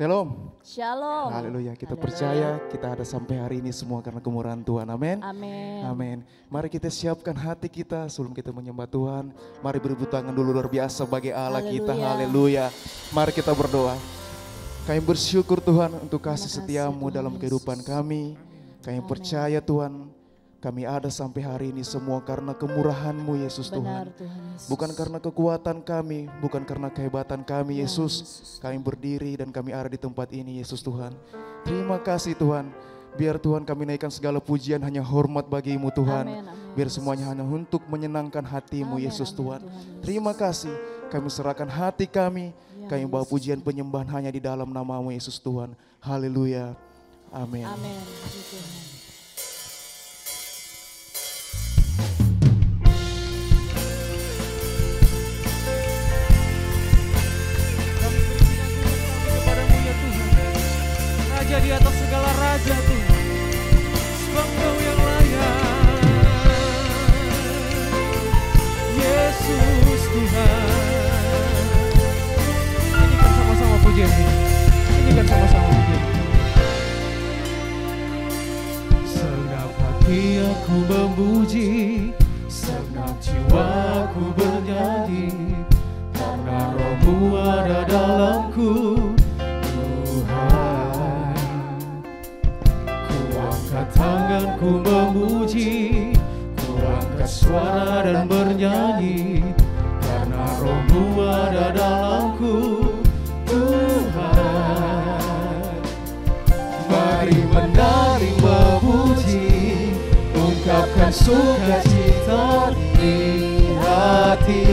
Shalom. Shalom. Haleluya. Kita percaya kita ada sampai hari ini semua karena kemurahan Tuhan. Amin. Amin. Amin. Mari kita siapkan hati kita sebelum kita menyembah Tuhan. Mari beri tangan dulu luar biasa bagi Allah kita. Haleluya. Mari kita berdoa. Kami bersyukur Tuhan untuk kasih setiamu dalam kehidupan kami. Kami percaya Tuhan, kami ada sampai hari ini semua karena kemurahan-Mu Yesus Tuhan. Bukan karena kekuatan kami, bukan karena kehebatan kami Yesus. Kami berdiri dan kami ada di tempat ini Yesus Tuhan. Terima kasih Tuhan. Biar Tuhan kami naikkan segala pujian hanya hormat bagi-Mu Tuhan. Biar semuanya hanya untuk menyenangkan hati-Mu Yesus Tuhan. Terima kasih. Kami serahkan hati kami. Kami bawa pujian penyembahan hanya di dalam nama-Mu Yesus Tuhan. Haleluya. Amin. Amin. Raja di atas segala raja Tuhan, sebab Kau yang layak, Yesus Tuhan. Nyanyikan sama-sama pujian ini, nyanyikan sama-sama pujian. Segenap hati aku memuji, segenap jiwaku bernyanyi, karena Roh-Mu ada dalamku. Tanganku memuji, ku angkat suara dan bernyanyi, karena Roh-Mu ada dalamku, Tuhan. Mari menari memuji, ungkapkan sukacita di hati.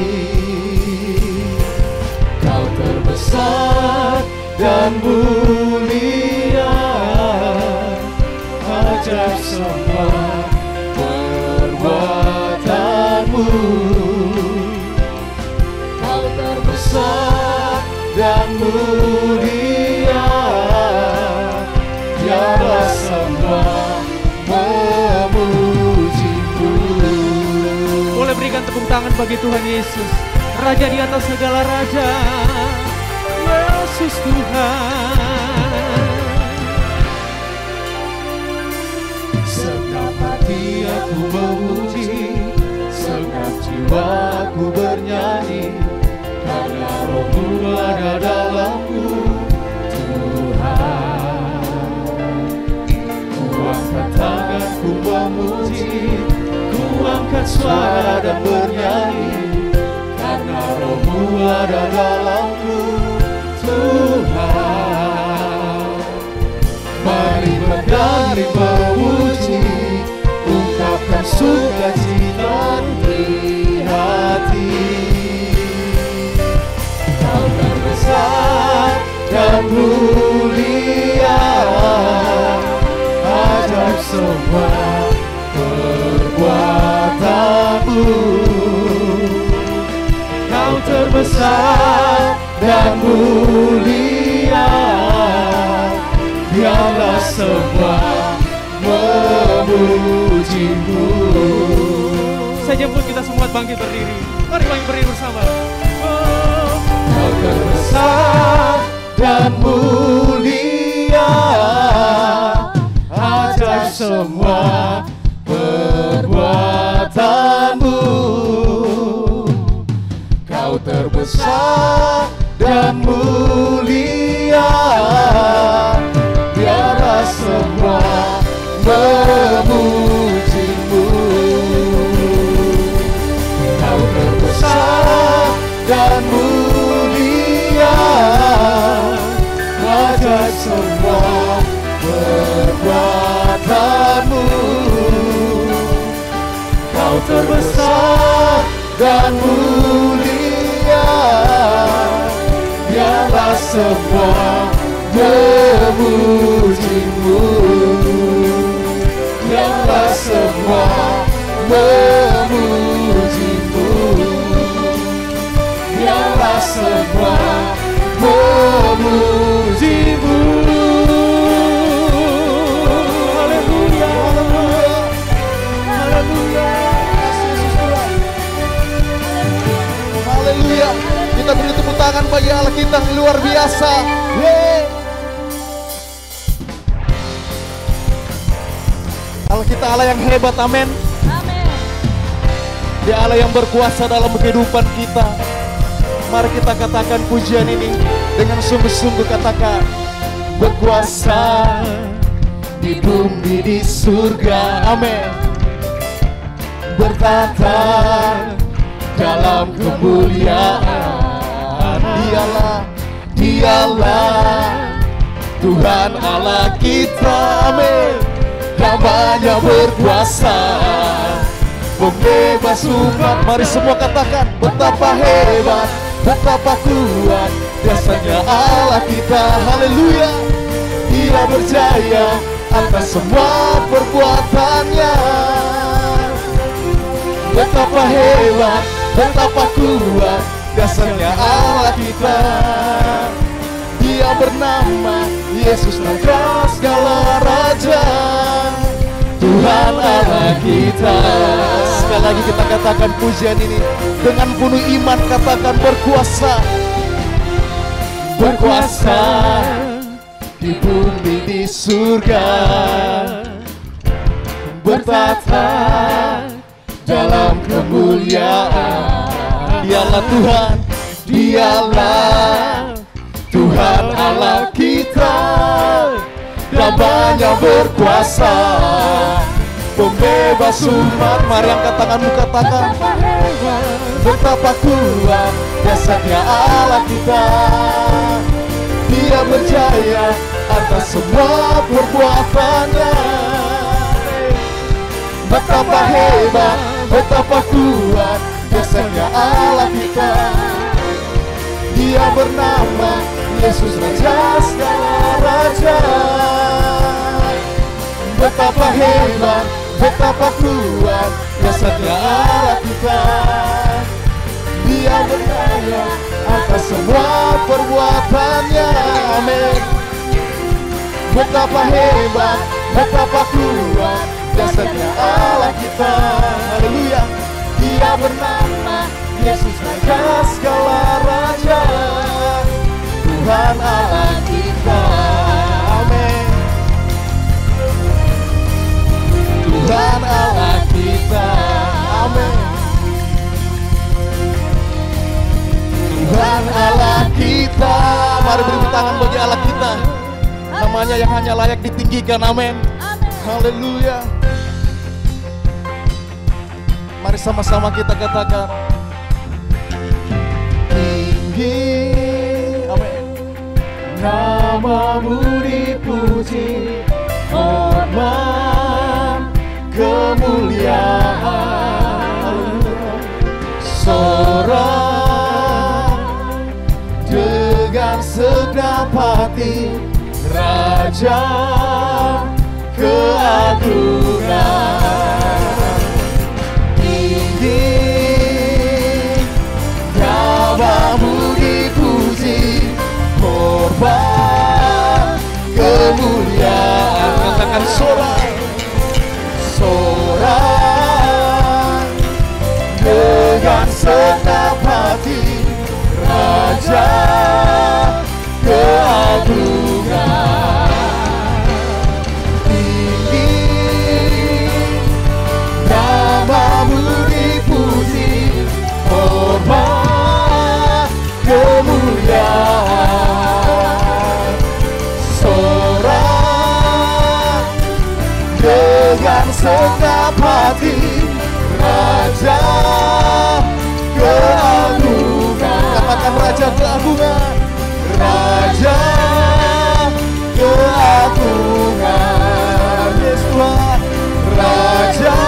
Kau terbesar dan mulia, ajaib semua perbuatan-Mu. Kau terbesar dan mulia, biarlah semua memuji-Mu. Boleh berikan tepuk tangan bagi Tuhan Yesus, Raja di atas segala raja, Yesus Tuhan. Segenap hati aku memuji, segenap jiwaku bernyanyi, karena Roh-Mu ada dalamku, Tuhan. Ku angkat tanganku memuji, ku angkat suara dan bernyanyi, karena Roh-Mu ada dalamku, Tuhan. Mari berdari memuji, ungkapkan sukacita di hati. Kau terbesar dan mulia, ajaib semua perbuatan-Mu. Kau terbesar dan mulia, biarlah semua memuji-Mu. Saya jemput kita semua bangkit berdiri. Mari bangkit berdiri bersama. Oh, Kau terbesar dan mulia, ajaib semua perbuatan-Mu. Kau terbesar dan mulia, biarlah semua memuji-Mu. Kau terbesar dan mulia, ajaib semua perbuatan-Mu. Kau terbesar dan mulia, biarlah semua memuji-Mu. Biarlah semua memuji-Mu. Biarlah semua memuji-Mu. Haleluya, haleluya, Haleluya. Kita beri tepuk tangan bagi Allah kita yang luar biasa. Dia Allah yang hebat, amin. Amin. Dia Allah yang berkuasa dalam kehidupan kita. Mari kita katakan pujian ini dengan sungguh-sungguh, katakan berkuasa di bumi di surga, amin. Bertata dalam kemuliaan, dialah Tuhan Allah kita, amin. Namanya berkuasa, membebas umat. Mari semua katakan, betapa hebat, betapa kuat dasarnya Allah kita, haleluya. Dia berjaya atas semua perbuatannya. Betapa hebat, betapa kuat dasarnya Allah kita. Dia bernama Yesus, Raja segala raja, Tuhan Allah kita. Sekali lagi kita katakan pujian ini dengan penuh iman, katakan berkuasa. Berkuasa di bumi di surga, bertata dalam kemuliaan. Dialah Tuhan, dialah Tuhan Allah kita. Namanya berkuasa, pembebas umat. Mari angkat tanganmu, katakan betapa kuat dasarnya Allah kita. Dia berjaya atas semua perbuatannya. Betapa hebat, betapa kuat dasarnya Allah kita. Dia bernama Yesus, Raja segala raja. Betapa hebat, betapa kuat dasarnya Allah kita. Dia berjaya atas semua perbuatannya, amin. Betapa hebat, betapa kuat dasarnya Allah kita, haleluya. Dia bernama Yesus, Raja segala raja, Tuhan Allah kita, amin. Tuhan Allah kita, amin. Tuhan Allah kita. Mari beri tangan bagi Allah kita, namanya yang hanya layak ditinggikan, amin. Haleluya. Mari sama-sama kita katakan tinggi, amin. Namamu dipuji, hormat, kemuliaan, sorak dengan segenap hati, Raja keagungan. Tinggi namamu dipuji, hormat, kemuliaan. Katakan sorak, sorak dengan segenap hati, Raja keagungan. Tinggi namamu dipuji, hormat, kemuliaan, sorak dengan segenap hati, Raja keagungan. Katakan Raja keagungan, Raja keagungan. Yes Tuhan, Raja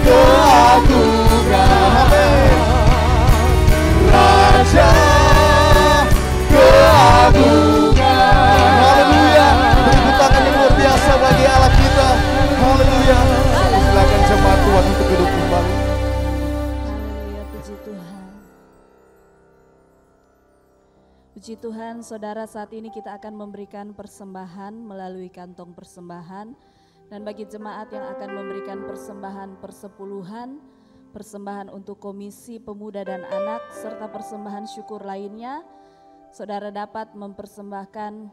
keagungan, amin. Raja keagungan, haleluya. Beri tangan yang luar biasa bagi Allah kita, haleluya. Silakan jemaat Tuhan untuk duduk kembali. Haleluya, puji Tuhan. Puji Tuhan, saudara, saat ini kita akan memberikan persembahan melalui kantong persembahan. Dan bagi jemaat yang akan memberikan persembahan persepuluhan, persembahan untuk Komisi Pemuda dan Anak, serta persembahan syukur lainnya, saudara dapat mempersembahkan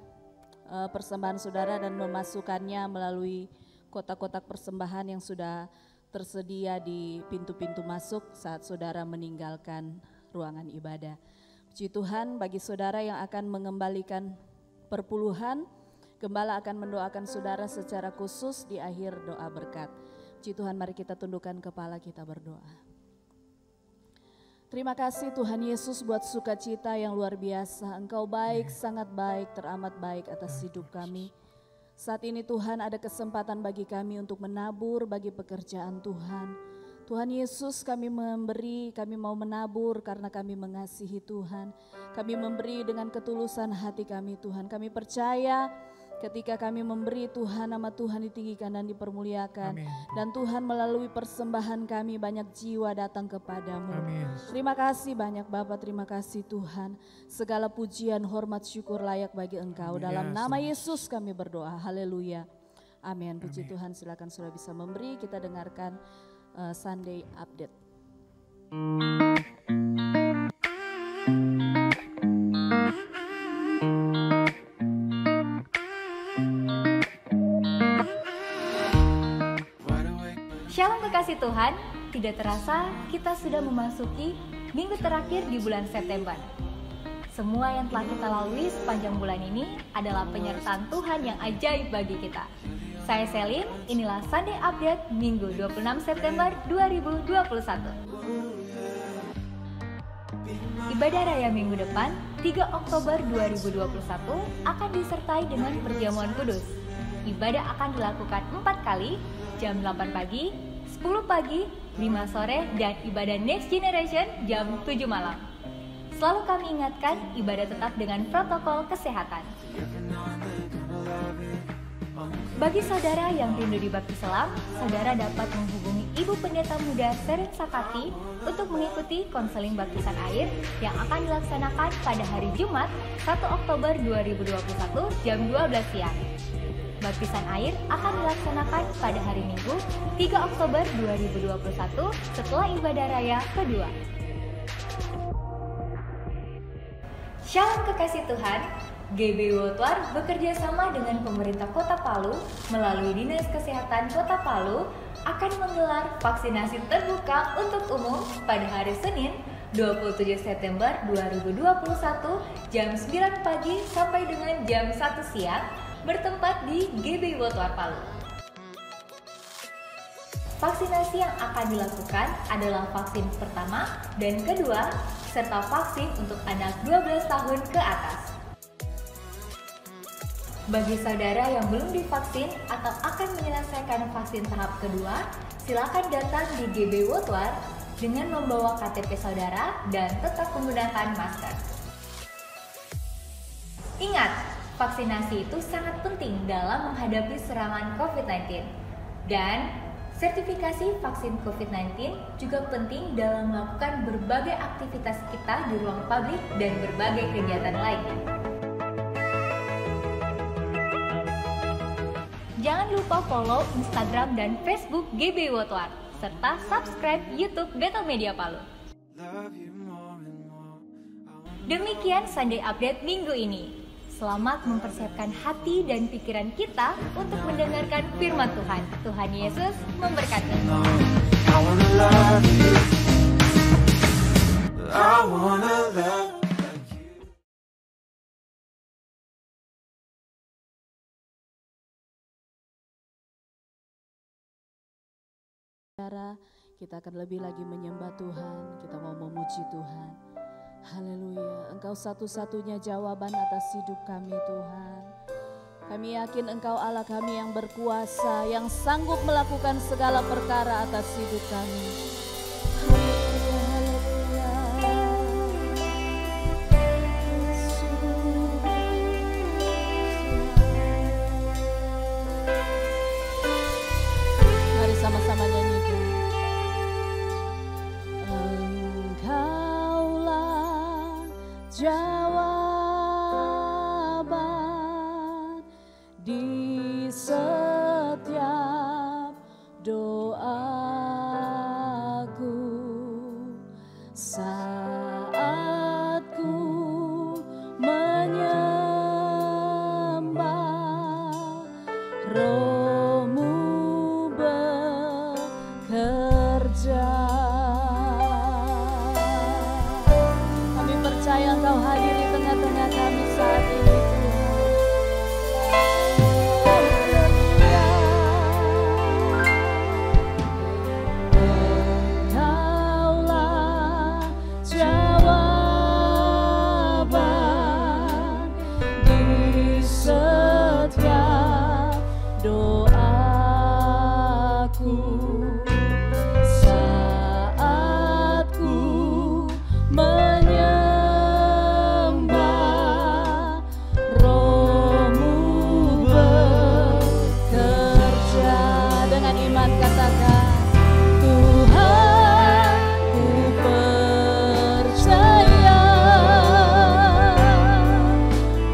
persembahan saudara dan memasukkannya melalui kotak-kotak persembahan yang sudah tersedia di pintu-pintu masuk saat saudara meninggalkan ruangan ibadah. Puji Tuhan, bagi saudara yang akan mengembalikan perpuluhan, gembala akan mendoakan saudara secara khusus di akhir doa berkat. Puji Tuhan, mari kita tundukkan kepala, kita berdoa. Terima kasih Tuhan Yesus buat sukacita yang luar biasa. Engkau baik, sangat baik, teramat baik atas hidup kami. Saat ini Tuhan ada kesempatan bagi kami untuk menabur bagi pekerjaan Tuhan. Tuhan Yesus, kami memberi, kami mau menabur karena kami mengasihi Tuhan. Kami memberi dengan ketulusan hati kami Tuhan. Kami percaya ketika kami memberi Tuhan, nama Tuhan ditinggikan dan dipermuliakan. Amin. Dan Tuhan melalui persembahan kami banyak jiwa datang kepadamu. Amin. Terima kasih banyak Bapa, terima kasih Tuhan. Segala pujian, hormat, syukur layak bagi Engkau. Dalam nama Yesus kami berdoa, haleluya. Amin. Puji Tuhan, silakan sudah bisa memberi, kita dengarkan Sunday Update. Shalom kekasih Tuhan, tidak terasa kita sudah memasuki minggu terakhir di bulan September. Semua yang telah kita lalui sepanjang bulan ini adalah penyertaan Tuhan yang ajaib bagi kita. Saya Selin, inilah Sunday Update Minggu 26 September 2021. Ibadah Raya minggu depan, 3 Oktober 2021 akan disertai dengan perjamuan kudus. Ibadah akan dilakukan 4 kali, jam 8 pagi, 10 pagi, 5 sore, dan ibadah Next Generation jam 7 malam. Selalu kami ingatkan ibadah tetap dengan protokol kesehatan. Bagi saudara yang rindu dibaptis selam, saudara dapat menghubungi Ibu Pendeta Muda Seren Sakati untuk mengikuti konseling baptisan air yang akan dilaksanakan pada hari Jumat 1 Oktober 2021 jam 12 siang. Baptisan air akan dilaksanakan pada hari Minggu 3 Oktober 2021 setelah ibadah raya kedua. Shalom kekasih Tuhan, GBI Wotuar bekerja sama dengan pemerintah Kota Palu melalui Dinas Kesehatan Kota Palu akan menggelar vaksinasi terbuka untuk umum pada hari Senin 27 September 2021 jam 9 pagi sampai dengan jam 1 siang bertempat di GBI Wotuar Palu. Vaksinasi yang akan dilakukan adalah vaksin pertama dan kedua serta vaksin untuk anak 12 tahun ke atas. Bagi saudara yang belum divaksin atau akan menyelesaikan vaksin tahap kedua, silakan datang di GBI Wotuar dengan membawa KTP saudara dan tetap menggunakan masker. Ingat, vaksinasi itu sangat penting dalam menghadapi serangan COVID-19. Dan sertifikasi vaksin COVID-19 juga penting dalam melakukan berbagai aktivitas kita di ruang publik dan berbagai kegiatan lainnya. Jangan lupa follow Instagram dan Facebook GBI Wotuar, serta subscribe YouTube Betel Media Palu. Demikian Sunday Update minggu ini. Selamat mempersiapkan hati dan pikiran kita untuk mendengarkan firman Tuhan. Tuhan Yesus memberkati. Saudara, kita akan lebih lagi menyembah Tuhan, kita mau memuji Tuhan. Haleluya, Engkau satu-satunya jawaban atas hidup kami Tuhan. Kami yakin Engkau Allah kami yang berkuasa, yang sanggup melakukan segala perkara atas hidup kami. Haleluya, haleluya. Mari sama-sama nyanyikan. Engkaulah jawaban di setiap doaku. doaku saat ku menyembah, Roh-Mu bekerja. Dengan iman katakan, Tuhan ku percaya,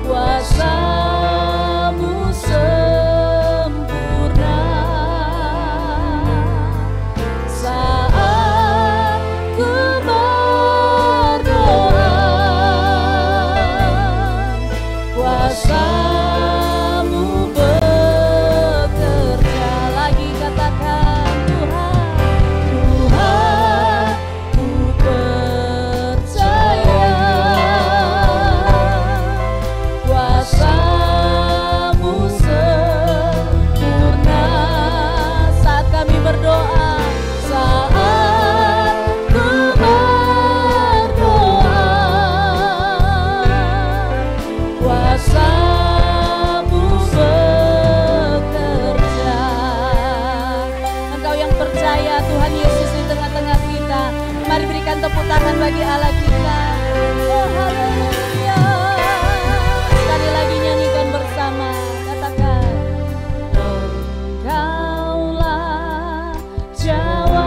kuasa-Mu sempurna saat ku berdoa, kuasa-Mu bekerja. Lagi katakan, Tuhan ku percaya, kuasa-Mu sempurna saat kami berdoa, saat ku berdoa, kuasa-Mu bekerja. Engkau yang percaya Tuhan Yesus di tengah-tengah kita, mari berikan tepuk tangan bagi Allah kita. Oh haleluya. Sekali lagi nyanyikan bersama, katakan, Engkaulah jawaban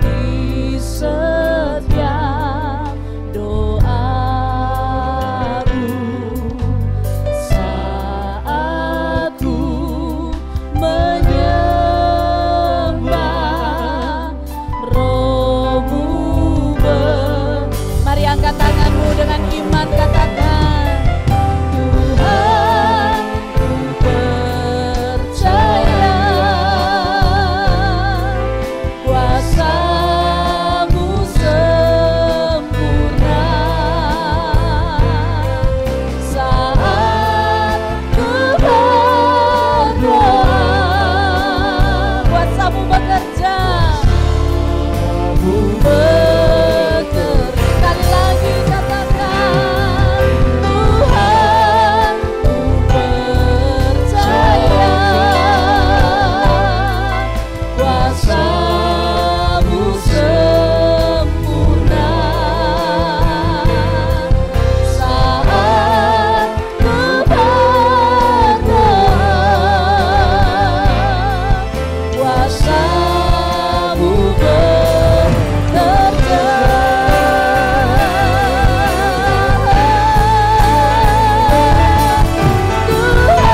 di setiap doaku saat ku menyembah, Roh-Mu mari angkat tanganmu dengan iman, katakan, Tuhan ku percaya, kuasa-Mu sempurna saat ku berdoa, kuasa-Mu bekerja, sekali lagi katakan, Tuhan ku percaya, kuasa-Mu sempurna saat ku berdoa, kuasa-Mu bekerja. Tuhan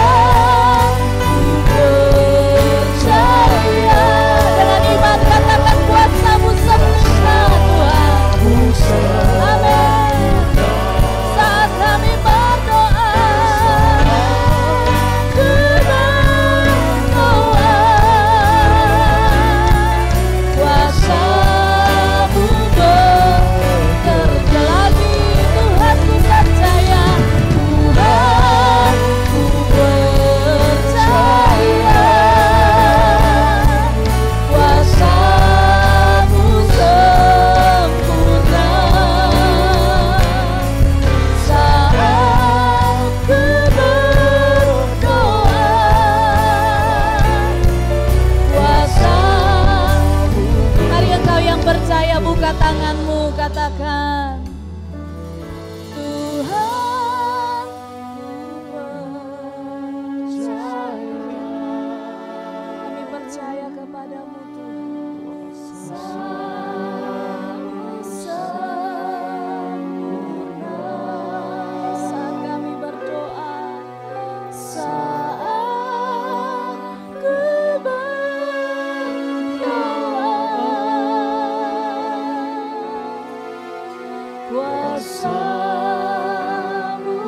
ku percaya, dengan iman katakan, kuasa-Mu sempurna Tuhan. Amin. Saat kami berdoa, kuasa-Mu bekerja. Lagi Tuhan ku percaya, Tuhan ku percaya, kuasa-Mu sempurna saat ku berdoa, kuasa-Mu. Mari engkau yang percaya buka tanganmu, katakan, Tuhan ku percaya, kami percaya kepadamu Tuhan, kuasa-Mu sempurna saat kami berdoa, saat ku berdoa, kuasa-Mu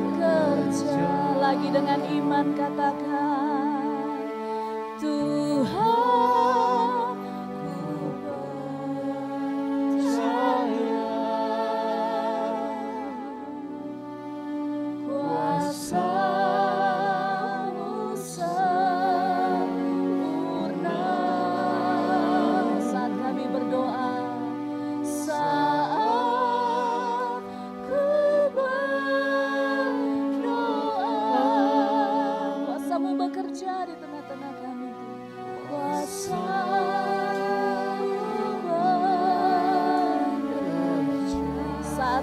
bekerja. Lagi dengan iman katakan, Tuhan ku percaya, kuasa-Mu sempurna saat kami berdoa, saat ku berdoa.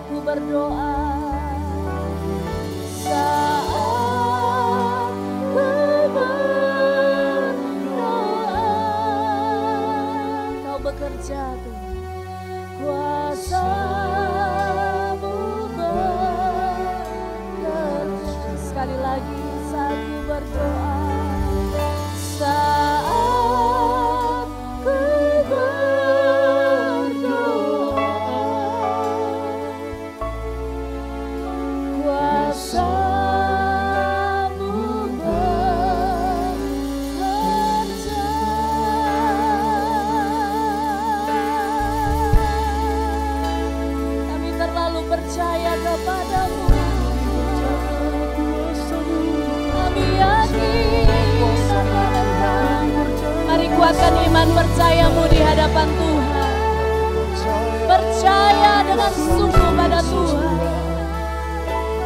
saat ku berdoa, saat ku berdoa, Kau bekerja Tuhan, kuasa-Mu bekerja. Sekali lagi saat ku berdoa, saat ku berdoa, kuasa-Mu bekerja. Kami terlalu percaya kepadamu. Kami yakin. Mari kuatkan iman percayamu di hadapan Tuhan. Percaya dengan sungguh pada Tuhan.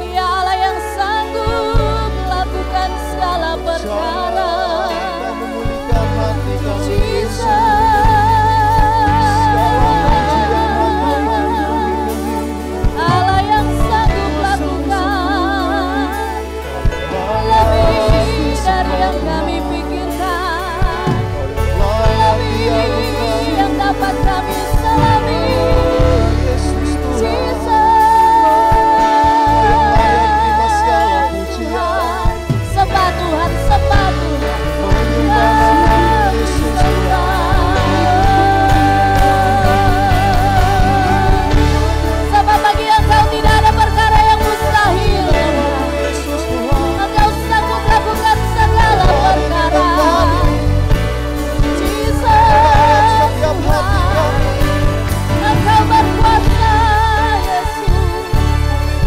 Dia Allah yang sanggup melakukan segala perkara. Allah yang sanggup melakukan lebih dari yang kami pikirkan, lebih yang dapat kami selami. Sembah Tuhan, sembah Tuhan. Sembah bagi Engkau tidak ada perkara yang mustahil. Engkau sanggup melakukan segala perkara. Jesus, Engkau berkuasa, Yesus.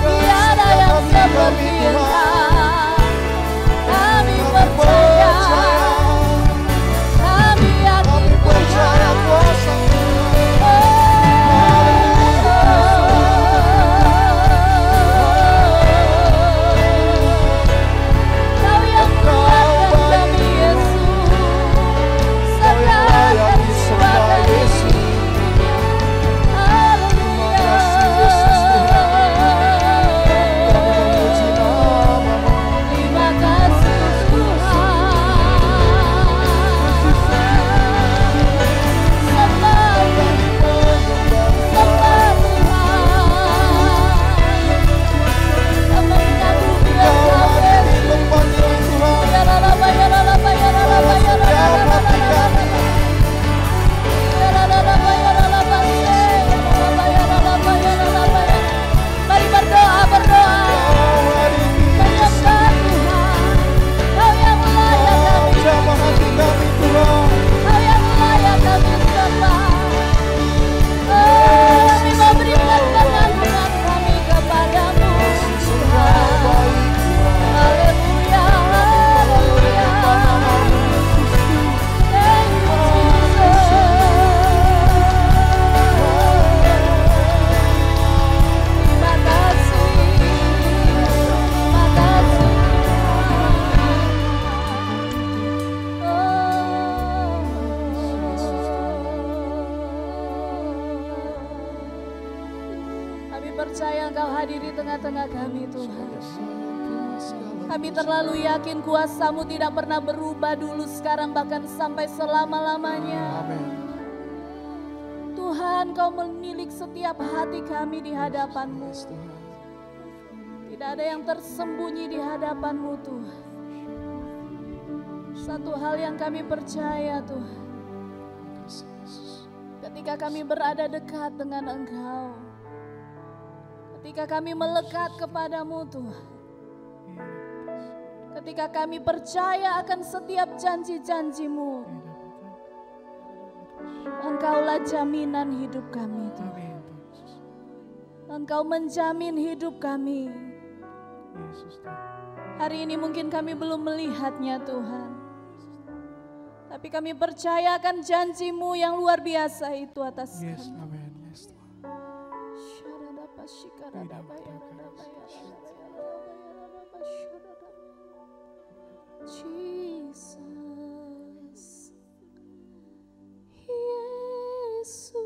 Tiada yang seperti Engkau. Kami percaya, kami yakin Tuhan. Kau yang kuatkan kami, Yesus. Serahkan jiwa kami. Terima kasih Mari berdoa, berdoa. Menyembah Tuhan. Kau yang layak kami puji. Kau yang layak kami sembah. Kami memberikan pengagungan kami kepadamu, Tuhan. Haleluya, haleluya. Thank you, Jesus. Terima kasih, terima kasih. Kami percaya Engkau hadir di tengah-tengah kami, Tuhan. Kami terlalu yakin kuasa-Mu tidak pernah berubah dulu, sekarang, bahkan sampai selama-lamanya. Tuhan, Kau menilik setiap hati kami di hadapan-Mu. Tidak ada yang tersembunyi di hadapan-Mu, Tuhan. Satu hal yang kami percaya, Tuhan. Ketika kami berada dekat dengan Engkau, ketika kami melekat kepadamu, Tuhan, ketika kami percaya akan setiap janji-janji-Mu, Engkaulah jaminan hidup kami, Tuhan. Engkau menjamin hidup kami. Hari ini mungkin kami belum melihatnya, Tuhan, tapi kami percaya akan janji-Mu yang luar biasa itu atas kami. Jesus, Yesus,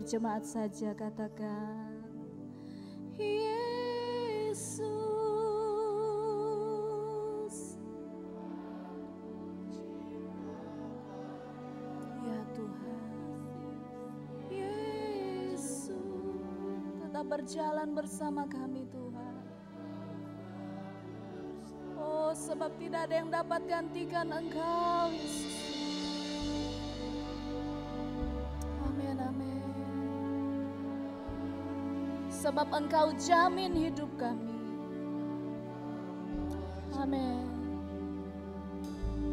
jemaat saja katakan, Yesus. Ya Tuhan, Yesus, tetap berjalan bersama kami Tuhan. Oh, sebab tidak ada yang dapat gantikan Engkau, Yesus. Amin, amin. Sebab Engkau jamin hidup kami. Amin.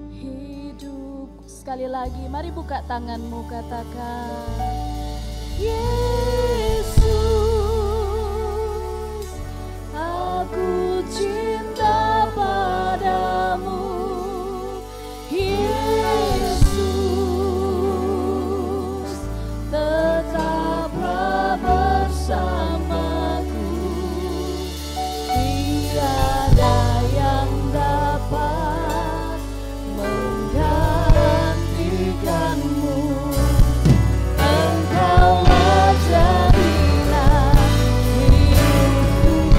Hidup. Sekali lagi, mari buka tanganmu, katakan, Yesus, aku cinta padamu. Yesus, tetaplah bersamaku. Tiada yang dapat menggantikanmu. Engkaulah jaminan hidupku.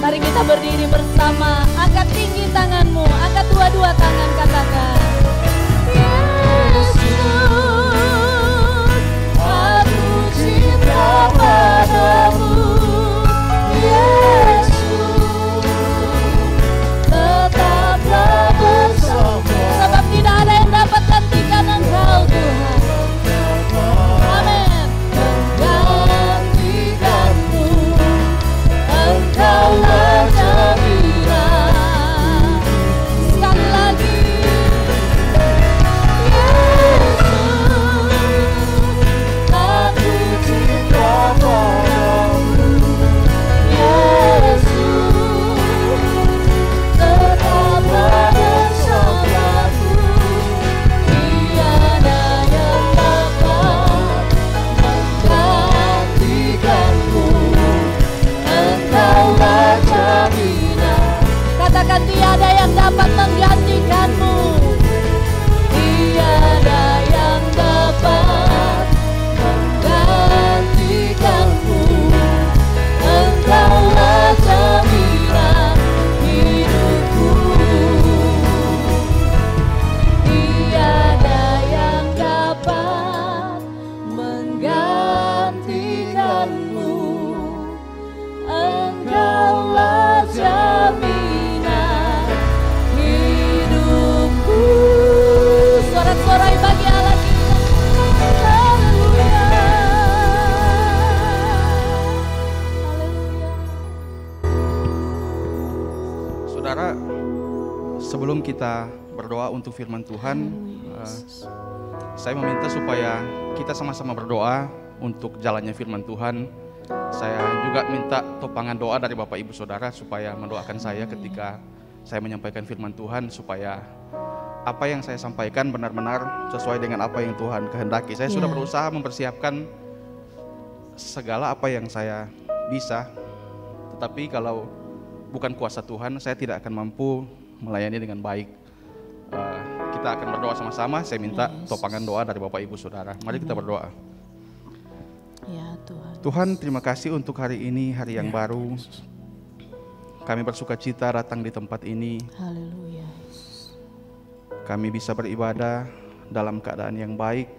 Mari kita berdiri bersama, angkat tinggi tanganmu, angkat dua-dua tangan, katakan, Yesus, aku cinta padamu. Yesus, tetaplah bersama. Sebab tidak ada yang dapat gantikan Engkau Tuhan. Amin. Menggantikanmu, Engkaulah jaminan. Sekali lagi, Yesus, aku cinta padamu. Yesus, tetaplah bersamaku. Tiada yang dapat menggantikanmu. Engkaulah jaminan. Katakan, tiada yang dapat menggantikanmu. Tiada yang dapat menggantikanmu. Engkaulah jaminan hidupku. Tiada yang dapat menggantikanmu. Engkaulah jaminan hidupku. Sorak-sorai bagi Allah kita. Haleluya. Haleluya. Saudara, sebelum kita berdoa untuk firman Tuhan, saya meminta supaya kita sama-sama berdoa untuk jalannya firman Tuhan. Saya juga minta topangan doa dari Bapak Ibu Saudara supaya mendoakan saya ketika saya menyampaikan firman Tuhan, supaya apa yang saya sampaikan benar-benar sesuai dengan apa yang Tuhan kehendaki. Saya sudah berusaha mempersiapkan segala apa yang saya bisa, tetapi kalau bukan kuasa Tuhan, saya tidak akan mampu melayani dengan baik. Kita akan berdoa sama-sama. Saya minta topangan doa dari Bapak Ibu Saudara. Mari kita berdoa. Ya Tuhan. Tuhan, terima kasih untuk hari ini, hari yang baru. Kami bersuka cita datang di tempat ini. Haleluya. Kami bisa beribadah dalam keadaan yang baik.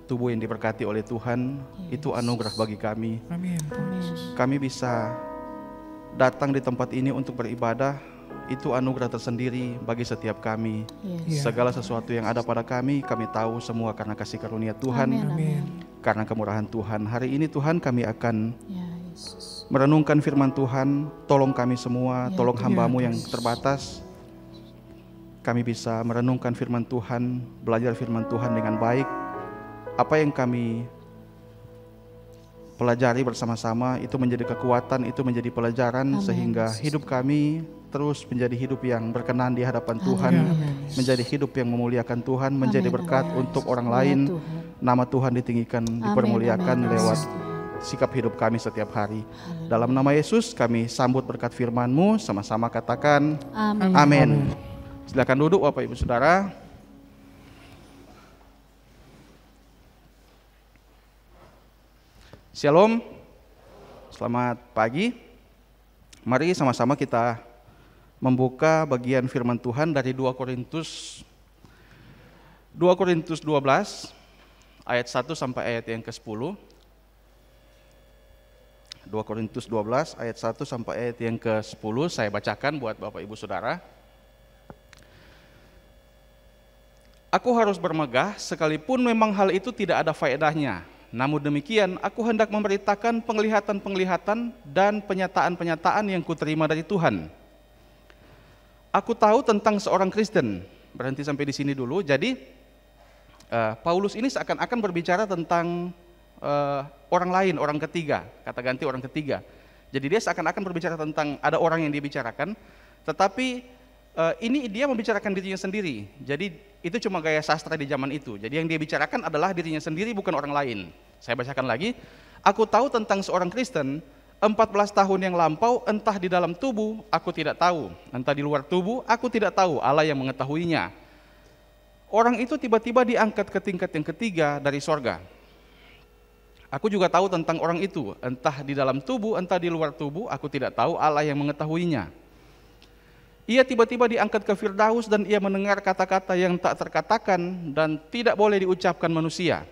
Tubuh yang diberkati oleh Tuhan, itu anugerah bagi kami. Amin. Kami bisa datang di tempat ini untuk beribadah, itu anugerah tersendiri bagi setiap kami. Segala sesuatu yang ada pada kami tahu semua karena kasih karunia Tuhan, karena kemurahan Tuhan. Hari ini Tuhan, kami akan merenungkan firman Tuhan. Tolong kami semua, tolong hamba-Mu yang terbatas. Kami bisa merenungkan firman Tuhan, belajar firman Tuhan dengan baik. Apa yang kami pelajari bersama-sama itu menjadi kekuatan, itu menjadi pelajaran, sehingga hidup kami terus menjadi hidup yang berkenan di hadapan Tuhan, menjadi hidup yang memuliakan Tuhan, menjadi berkat untuk orang lain. Nama Tuhan ditinggikan, dipermuliakan lewat sikap hidup kami setiap hari. Dalam nama Yesus kami sambut berkat firman-Mu, sama-sama katakan amin. Silakan duduk Bapak Ibu Saudara. Shalom, selamat pagi. Mari sama-sama kita membuka bagian firman Tuhan dari 2 Korintus 12 ayat 1 sampai ayat yang ke-10. 2 Korintus 12 ayat 1 sampai ayat yang ke-10 saya bacakan buat Bapak Ibu Saudara. Aku harus bermegah sekalipun memang hal itu tidak ada faedahnya. Namun demikian aku hendak memberitakan penglihatan-penglihatan dan penyataan-penyataan yang kuterima dari Tuhan. Aku tahu tentang seorang Kristen. Berhenti sampai di sini dulu. Jadi Paulus ini seakan-akan berbicara tentang orang lain, orang ketiga. Kata ganti orang ketiga. Jadi dia seakan-akan berbicara tentang ada orang yang dia bicarakan, tetapi ini dia membicarakan dirinya sendiri. Jadi itu cuma gaya sastra di zaman itu. Jadi yang dia bicarakan adalah dirinya sendiri, bukan orang lain. Saya bacakan lagi. Aku tahu tentang seorang Kristen 14 tahun yang lampau, entah di dalam tubuh aku tidak tahu, entah di luar tubuh aku tidak tahu, Allah yang mengetahuinya. Orang itu tiba-tiba diangkat ke tingkat yang ketiga dari sorga. Aku juga tahu tentang orang itu, entah di dalam tubuh, entah di luar tubuh aku tidak tahu, Allah yang mengetahuinya. Ia tiba-tiba diangkat ke Firdaus dan ia mendengar kata-kata yang tak terkatakan dan tidak boleh diucapkan manusia.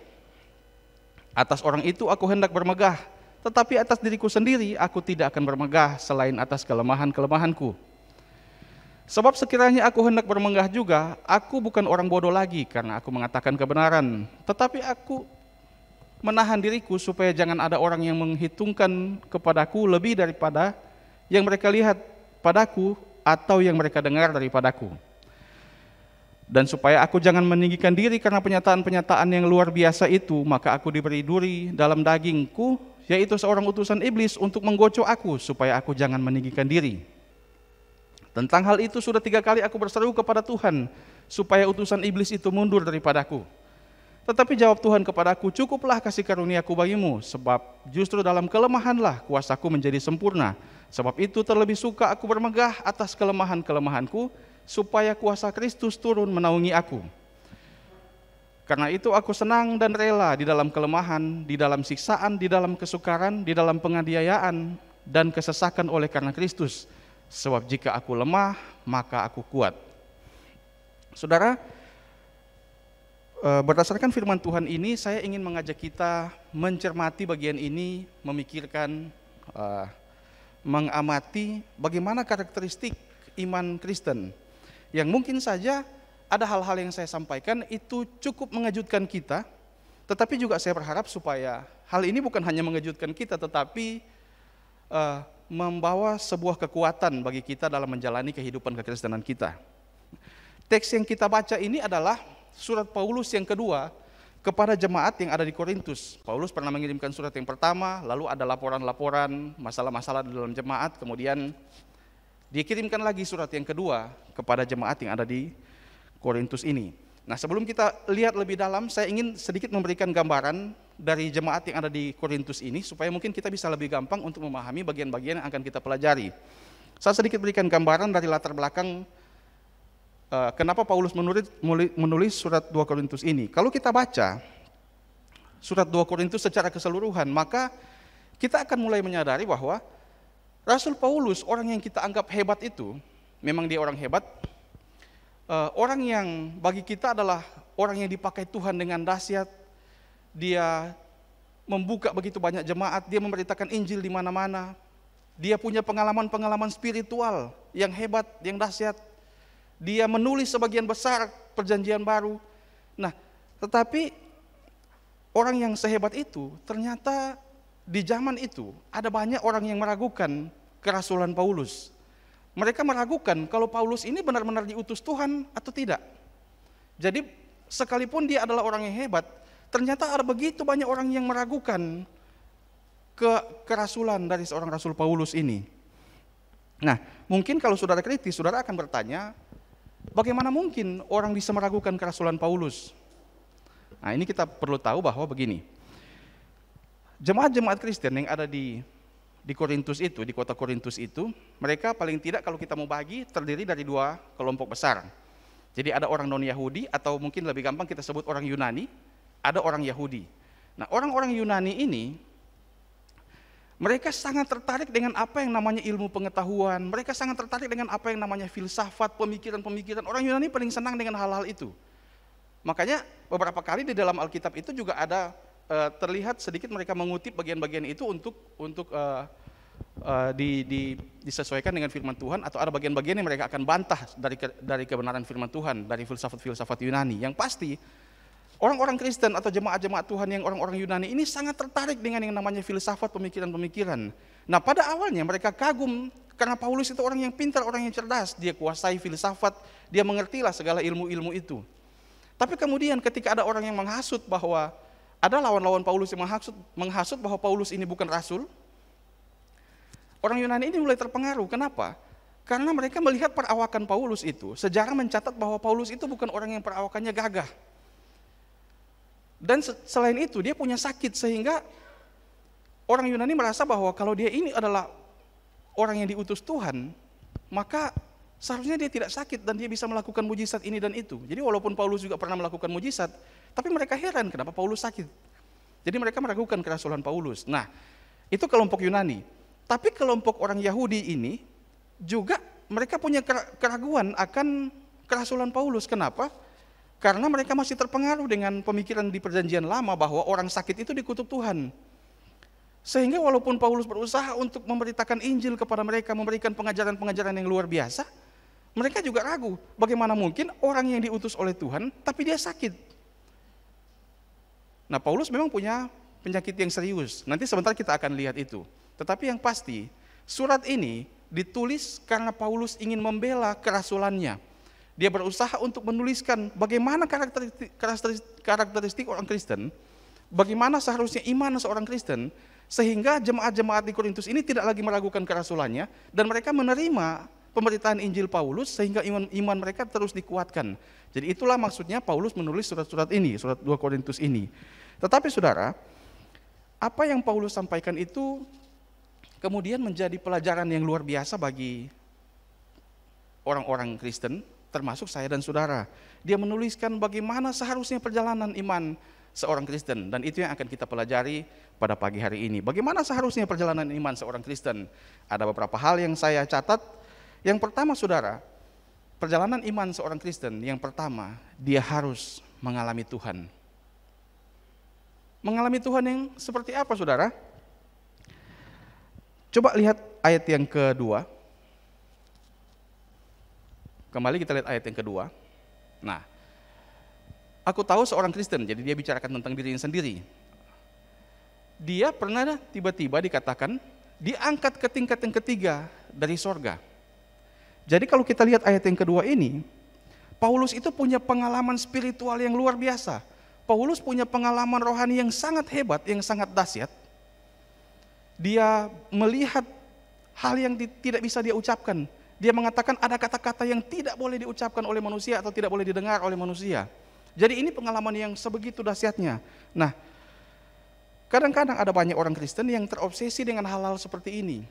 Atas orang itu aku hendak bermegah, tetapi atas diriku sendiri aku tidak akan bermegah selain atas kelemahan-kelemahanku. Sebab sekiranya aku hendak bermegah juga, aku bukan orang bodoh lagi karena aku mengatakan kebenaran. Tetapi aku menahan diriku supaya jangan ada orang yang menghitungkan kepadaku lebih daripada yang mereka lihat padaku atau yang mereka dengar daripadaku. Dan supaya aku jangan meninggikan diri karena penyataan-penyataan yang luar biasa itu, maka aku diberi duri dalam dagingku, yaitu seorang utusan iblis untuk menggocok aku, supaya aku jangan meninggikan diri. Tentang hal itu sudah 3 kali aku berseru kepada Tuhan, supaya utusan iblis itu mundur daripadaku. Tetapi jawab Tuhan kepadaku, cukuplah kasih karuniaku bagimu, sebab justru dalam kelemahanlah kuasaku menjadi sempurna. Sebab itu terlebih suka aku bermegah atas kelemahan-kelemahanku, supaya kuasa Kristus turun menaungi aku. Karena itu aku senang dan rela di dalam kelemahan, di dalam siksaan, di dalam kesukaran, di dalam penganiayaan, dan kesesakan oleh karena Kristus. Sebab jika aku lemah, maka aku kuat. Saudara, berdasarkan firman Tuhan ini, saya ingin mengajak kita mencermati bagian ini, memikirkan, mengamati bagaimana karakteristik iman Kristen. Yang mungkin saja ada hal-hal yang saya sampaikan itu cukup mengejutkan kita, tetapi juga saya berharap supaya hal ini bukan hanya mengejutkan kita, tetapi membawa sebuah kekuatan bagi kita dalam menjalani kehidupan kekristenan kita. Teks yang kita baca ini adalah surat Paulus yang kedua kepada jemaat yang ada di Korintus. Paulus pernah mengirimkan surat yang pertama, lalu ada laporan-laporan masalah-masalah di dalam jemaat, kemudian dikirimkan lagi surat yang kedua kepada jemaat yang ada di Korintus ini. Nah, sebelum kita lihat lebih dalam, saya ingin sedikit memberikan gambaran dari jemaat yang ada di Korintus ini, supaya mungkin kita bisa lebih gampang untuk memahami bagian-bagian yang akan kita pelajari. Saya sedikit berikan gambaran dari latar belakang kenapa Paulus menulis surat 2 Korintus ini. Kalau kita baca surat 2 Korintus secara keseluruhan, maka kita akan mulai menyadari bahwa Rasul Paulus, orang yang kita anggap hebat itu, memang dia orang hebat, orang yang bagi kita adalah orang yang dipakai Tuhan dengan dahsyat. Dia membuka begitu banyak jemaat, dia memberitakan Injil di mana-mana. Dia punya pengalaman-pengalaman spiritual yang hebat, yang dahsyat. Dia menulis sebagian besar perjanjian baru. Nah, tetapi orang yang sehebat itu ternyata di zaman itu ada banyak orang yang meragukan kerasulan Paulus. Mereka meragukan kalau Paulus ini benar-benar diutus Tuhan atau tidak. Jadi sekalipun dia adalah orang yang hebat, ternyata ada begitu banyak orang yang meragukan kerasulan dari seorang Rasul Paulus ini. Nah, mungkin kalau saudara kritis, saudara akan bertanya, bagaimana mungkin orang bisa meragukan kerasulan Paulus? Nah, ini kita perlu tahu bahwa begini. Jemaat-jemaat Kristen yang ada di Korintus itu, di kota Korintus itu, mereka paling tidak kalau kita mau bagi terdiri dari 2 kelompok besar. Jadi ada orang non-Yahudi, atau mungkin lebih gampang kita sebut orang Yunani, ada orang Yahudi. Nah, orang-orang Yunani ini Mereka sangat tertarik dengan apa yang namanya ilmu pengetahuan, mereka sangat tertarik dengan apa yang namanya filsafat, pemikiran-pemikiran. Orang Yunani paling senang dengan hal-hal itu. Makanya beberapa kali di dalam Alkitab itu juga ada terlihat sedikit mereka mengutip bagian-bagian itu untuk disesuaikan dengan firman Tuhan, atau ada bagian-bagian yang mereka akan bantah dari kebenaran firman Tuhan, dari filsafat-filsafat Yunani. Yang pasti orang-orang Kristen atau jemaat-jemaat Tuhan yang orang-orang Yunani ini sangat tertarik dengan yang namanya filsafat, pemikiran-pemikiran. Nah, pada awalnya mereka kagum karena Paulus itu orang yang pintar, orang yang cerdas, dia kuasai filsafat, dia mengertilah segala ilmu-ilmu itu. Tapi kemudian ketika ada orang yang menghasut bahwa ada lawan-lawan Paulus yang menghasut bahwa Paulus ini bukan rasul, orang Yunani ini mulai terpengaruh. Kenapa? Karena mereka melihat perawakan Paulus itu, sejarah mencatat bahwa Paulus itu bukan orang yang perawakannya gagah. Dan selain itu dia punya sakit, sehingga orang Yunani merasa bahwa kalau dia ini adalah orang yang diutus Tuhan, maka seharusnya dia tidak sakit dan dia bisa melakukan mujizat ini dan itu. Jadi walaupun Paulus juga pernah melakukan mujizat, tapi mereka heran kenapa Paulus sakit. Jadi mereka meragukan kerasulan Paulus. Nah, itu kelompok Yunani. Tapi kelompok orang Yahudi ini juga mereka punya keraguan akan kerasulan Paulus. Kenapa? Karena mereka masih terpengaruh dengan pemikiran di perjanjian lama bahwa orang sakit itu dikutuk Tuhan. Sehingga walaupun Paulus berusaha untuk memberitakan Injil kepada mereka, memberikan pengajaran-pengajaran yang luar biasa, mereka juga ragu, bagaimana mungkin orang yang diutus oleh Tuhan, tapi dia sakit. Nah, Paulus memang punya penyakit yang serius, nanti sebentar kita akan lihat itu. Tetapi yang pasti, surat ini ditulis karena Paulus ingin membela kerasulannya. Dia berusaha untuk menuliskan bagaimana karakteristik orang Kristen, bagaimana seharusnya iman seorang Kristen, sehingga jemaat-jemaat di Korintus ini tidak lagi meragukan kerasulannya, dan mereka menerima pemberitaan Injil Paulus sehingga iman mereka terus dikuatkan. Jadi itulah maksudnya Paulus menulis surat-surat ini, surat 2 Korintus ini. Tetapi saudara, apa yang Paulus sampaikan itu kemudian menjadi pelajaran yang luar biasa bagi orang-orang Kristen, termasuk saya dan saudara. Dia menuliskan bagaimana seharusnya perjalanan iman seorang Kristen, dan itu yang akan kita pelajari pada pagi hari ini. Bagaimana seharusnya perjalanan iman seorang Kristen? Ada beberapa hal yang saya catat. Yang pertama saudara, perjalanan iman seorang Kristen, yang pertama, dia harus mengalami Tuhan. Mengalami Tuhan yang seperti apa saudara? Coba lihat ayat yang kedua. Kembali kita lihat ayat yang kedua. Nah, aku tahu seorang Kristen, jadi dia bicarakan tentang dirinya sendiri. Dia pernah tiba-tiba dikatakan diangkat ke tingkat yang ketiga dari sorga. Jadi kalau kita lihat ayat yang kedua ini, Paulus itu punya pengalaman spiritual yang luar biasa. Paulus punya pengalaman rohani yang sangat hebat, yang sangat dahsyat. Dia melihat hal yang tidak bisa dia ucapkan. Dia mengatakan ada kata-kata yang tidak boleh diucapkan oleh manusia atau tidak boleh didengar oleh manusia. Jadi ini pengalaman yang sebegitu dahsyatnya. Nah, kadang-kadang ada banyak orang Kristen yang terobsesi dengan hal-hal seperti ini.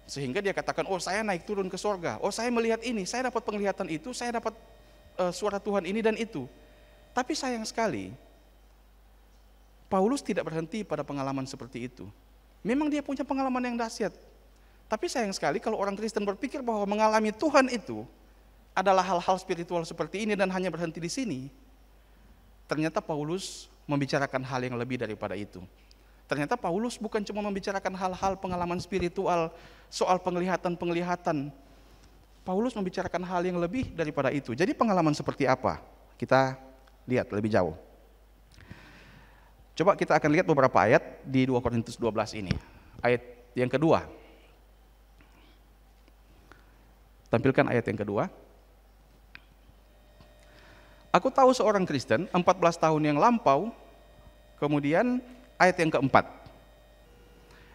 Sehingga dia katakan, oh saya naik turun ke sorga, oh saya melihat ini, saya dapat penglihatan itu, saya dapat suara Tuhan ini dan itu. Tapi sayang sekali, Paulus tidak berhenti pada pengalaman seperti itu. Memang dia punya pengalaman yang dahsyat. Tapi sayang sekali kalau orang Kristen berpikir bahwa mengalami Tuhan itu adalah hal-hal spiritual seperti ini dan hanya berhenti di sini. Ternyata Paulus membicarakan hal yang lebih daripada itu. Ternyata Paulus bukan cuma membicarakan hal-hal pengalaman spiritual, soal penglihatan-penglihatan. Paulus membicarakan hal yang lebih daripada itu. Jadi pengalaman seperti apa? Kita lihat lebih jauh. Coba kita akan lihat beberapa ayat di 2 Korintus 12 ini. Ayat yang kedua. Tampilkan ayat yang kedua. Aku tahu seorang Kristen 14 tahun yang lampau, kemudian ayat yang keempat.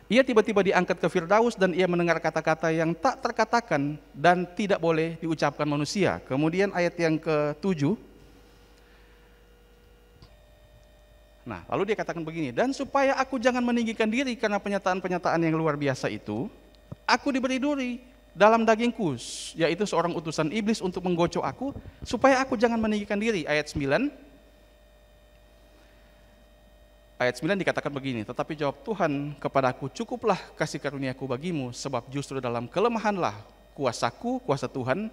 Ia tiba-tiba diangkat ke Firdaus dan ia mendengar kata-kata yang tak terkatakan dan tidak boleh diucapkan manusia. Kemudian ayat yang ke-7. Nah, lalu dia katakan begini, dan supaya aku jangan meninggikan diri karena penyataan-penyataan yang luar biasa itu, aku diberi duri dalam dagingku, yaitu seorang utusan iblis untuk menggocok aku, supaya aku jangan meninggikan diri. Ayat 9. ayat 9 dikatakan begini, tetapi jawab Tuhan kepadaku, cukuplah kasih karuniaku bagimu, sebab justru dalam kelemahanlah kuasaku, kuasa Tuhan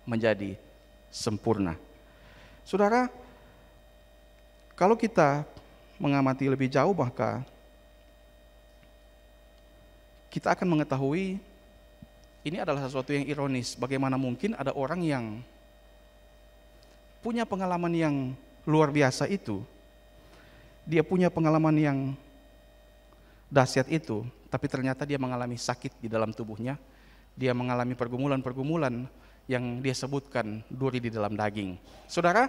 menjadi sempurna. Saudara, kalau kita mengamati lebih jauh, maka kita akan mengetahui ini adalah sesuatu yang ironis. Bagaimana mungkin ada orang yang punya pengalaman yang luar biasa itu, dia punya pengalaman yang dahsyat itu, tapi ternyata dia mengalami sakit di dalam tubuhnya, dia mengalami pergumulan-pergumulan yang dia sebutkan duri di dalam daging. Saudara,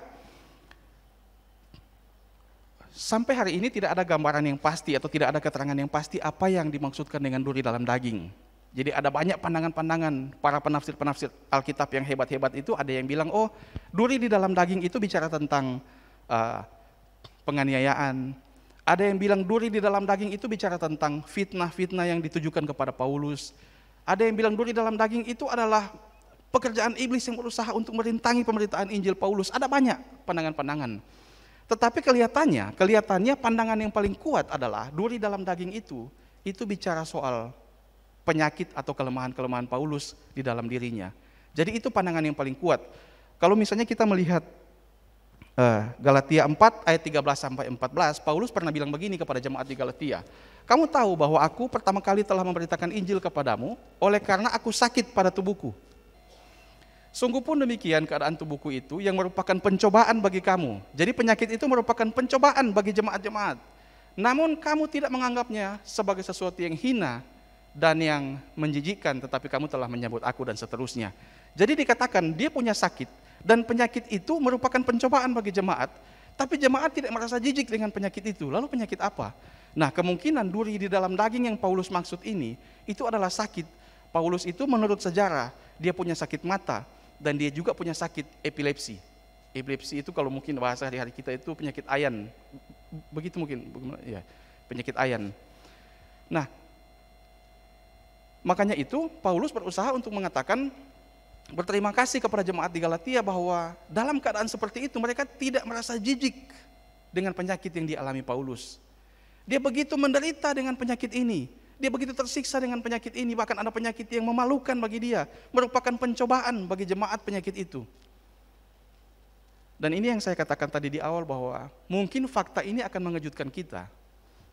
sampai hari ini tidak ada gambaran yang pasti atau tidak ada keterangan yang pasti apa yang dimaksudkan dengan duri dalam daging. Jadi ada banyak pandangan-pandangan para penafsir-penafsir Alkitab yang hebat-hebat itu. Ada yang bilang, oh, duri di dalam daging itu bicara tentang penganiayaan. Ada yang bilang duri di dalam daging itu bicara tentang fitnah-fitnah yang ditujukan kepada Paulus. Ada yang bilang duri dalam daging itu adalah pekerjaan iblis yang berusaha untuk merintangi pemberitaan Injil Paulus. Ada banyak pandangan-pandangan. Tetapi kelihatannya pandangan yang paling kuat adalah duri dalam daging itu bicara soal penyakit atau kelemahan-kelemahan Paulus di dalam dirinya. Jadi itu pandangan yang paling kuat. Kalau misalnya kita melihat Galatia 4 ayat 13 sampai 14, Paulus pernah bilang begini kepada jemaat di Galatia, kamu tahu bahwa aku pertama kali telah memberitakan Injil kepadamu oleh karena aku sakit pada tubuhku. Sungguh pun demikian keadaan tubuhku itu yang merupakan pencobaan bagi kamu. Jadi penyakit itu merupakan pencobaan bagi jemaat-jemaat. Namun kamu tidak menganggapnya sebagai sesuatu yang hina dan yang menjijikkan, tetapi kamu telah menyambut aku dan seterusnya. Jadi dikatakan dia punya sakit, dan penyakit itu merupakan pencobaan bagi jemaat, tapi jemaat tidak merasa jijik dengan penyakit itu. Lalu penyakit apa? Nah, kemungkinan duri di dalam daging yang Paulus maksud ini, itu adalah sakit. Paulus itu menurut sejarah, dia punya sakit mata, dan dia juga punya sakit epilepsi. Epilepsi itu kalau mungkin bahasa hari-hari kita itu penyakit ayan. Begitu mungkin, ya, penyakit ayan. Nah, makanya itu Paulus berusaha untuk mengatakan, berterima kasih kepada jemaat di Galatia bahwa dalam keadaan seperti itu mereka tidak merasa jijik dengan penyakit yang dialami Paulus. Dia begitu menderita dengan penyakit ini, dia begitu tersiksa dengan penyakit ini, bahkan ada penyakit yang memalukan bagi dia, merupakan pencobaan bagi jemaat penyakit itu. Dan ini yang saya katakan tadi di awal bahwa mungkin fakta ini akan mengejutkan kita.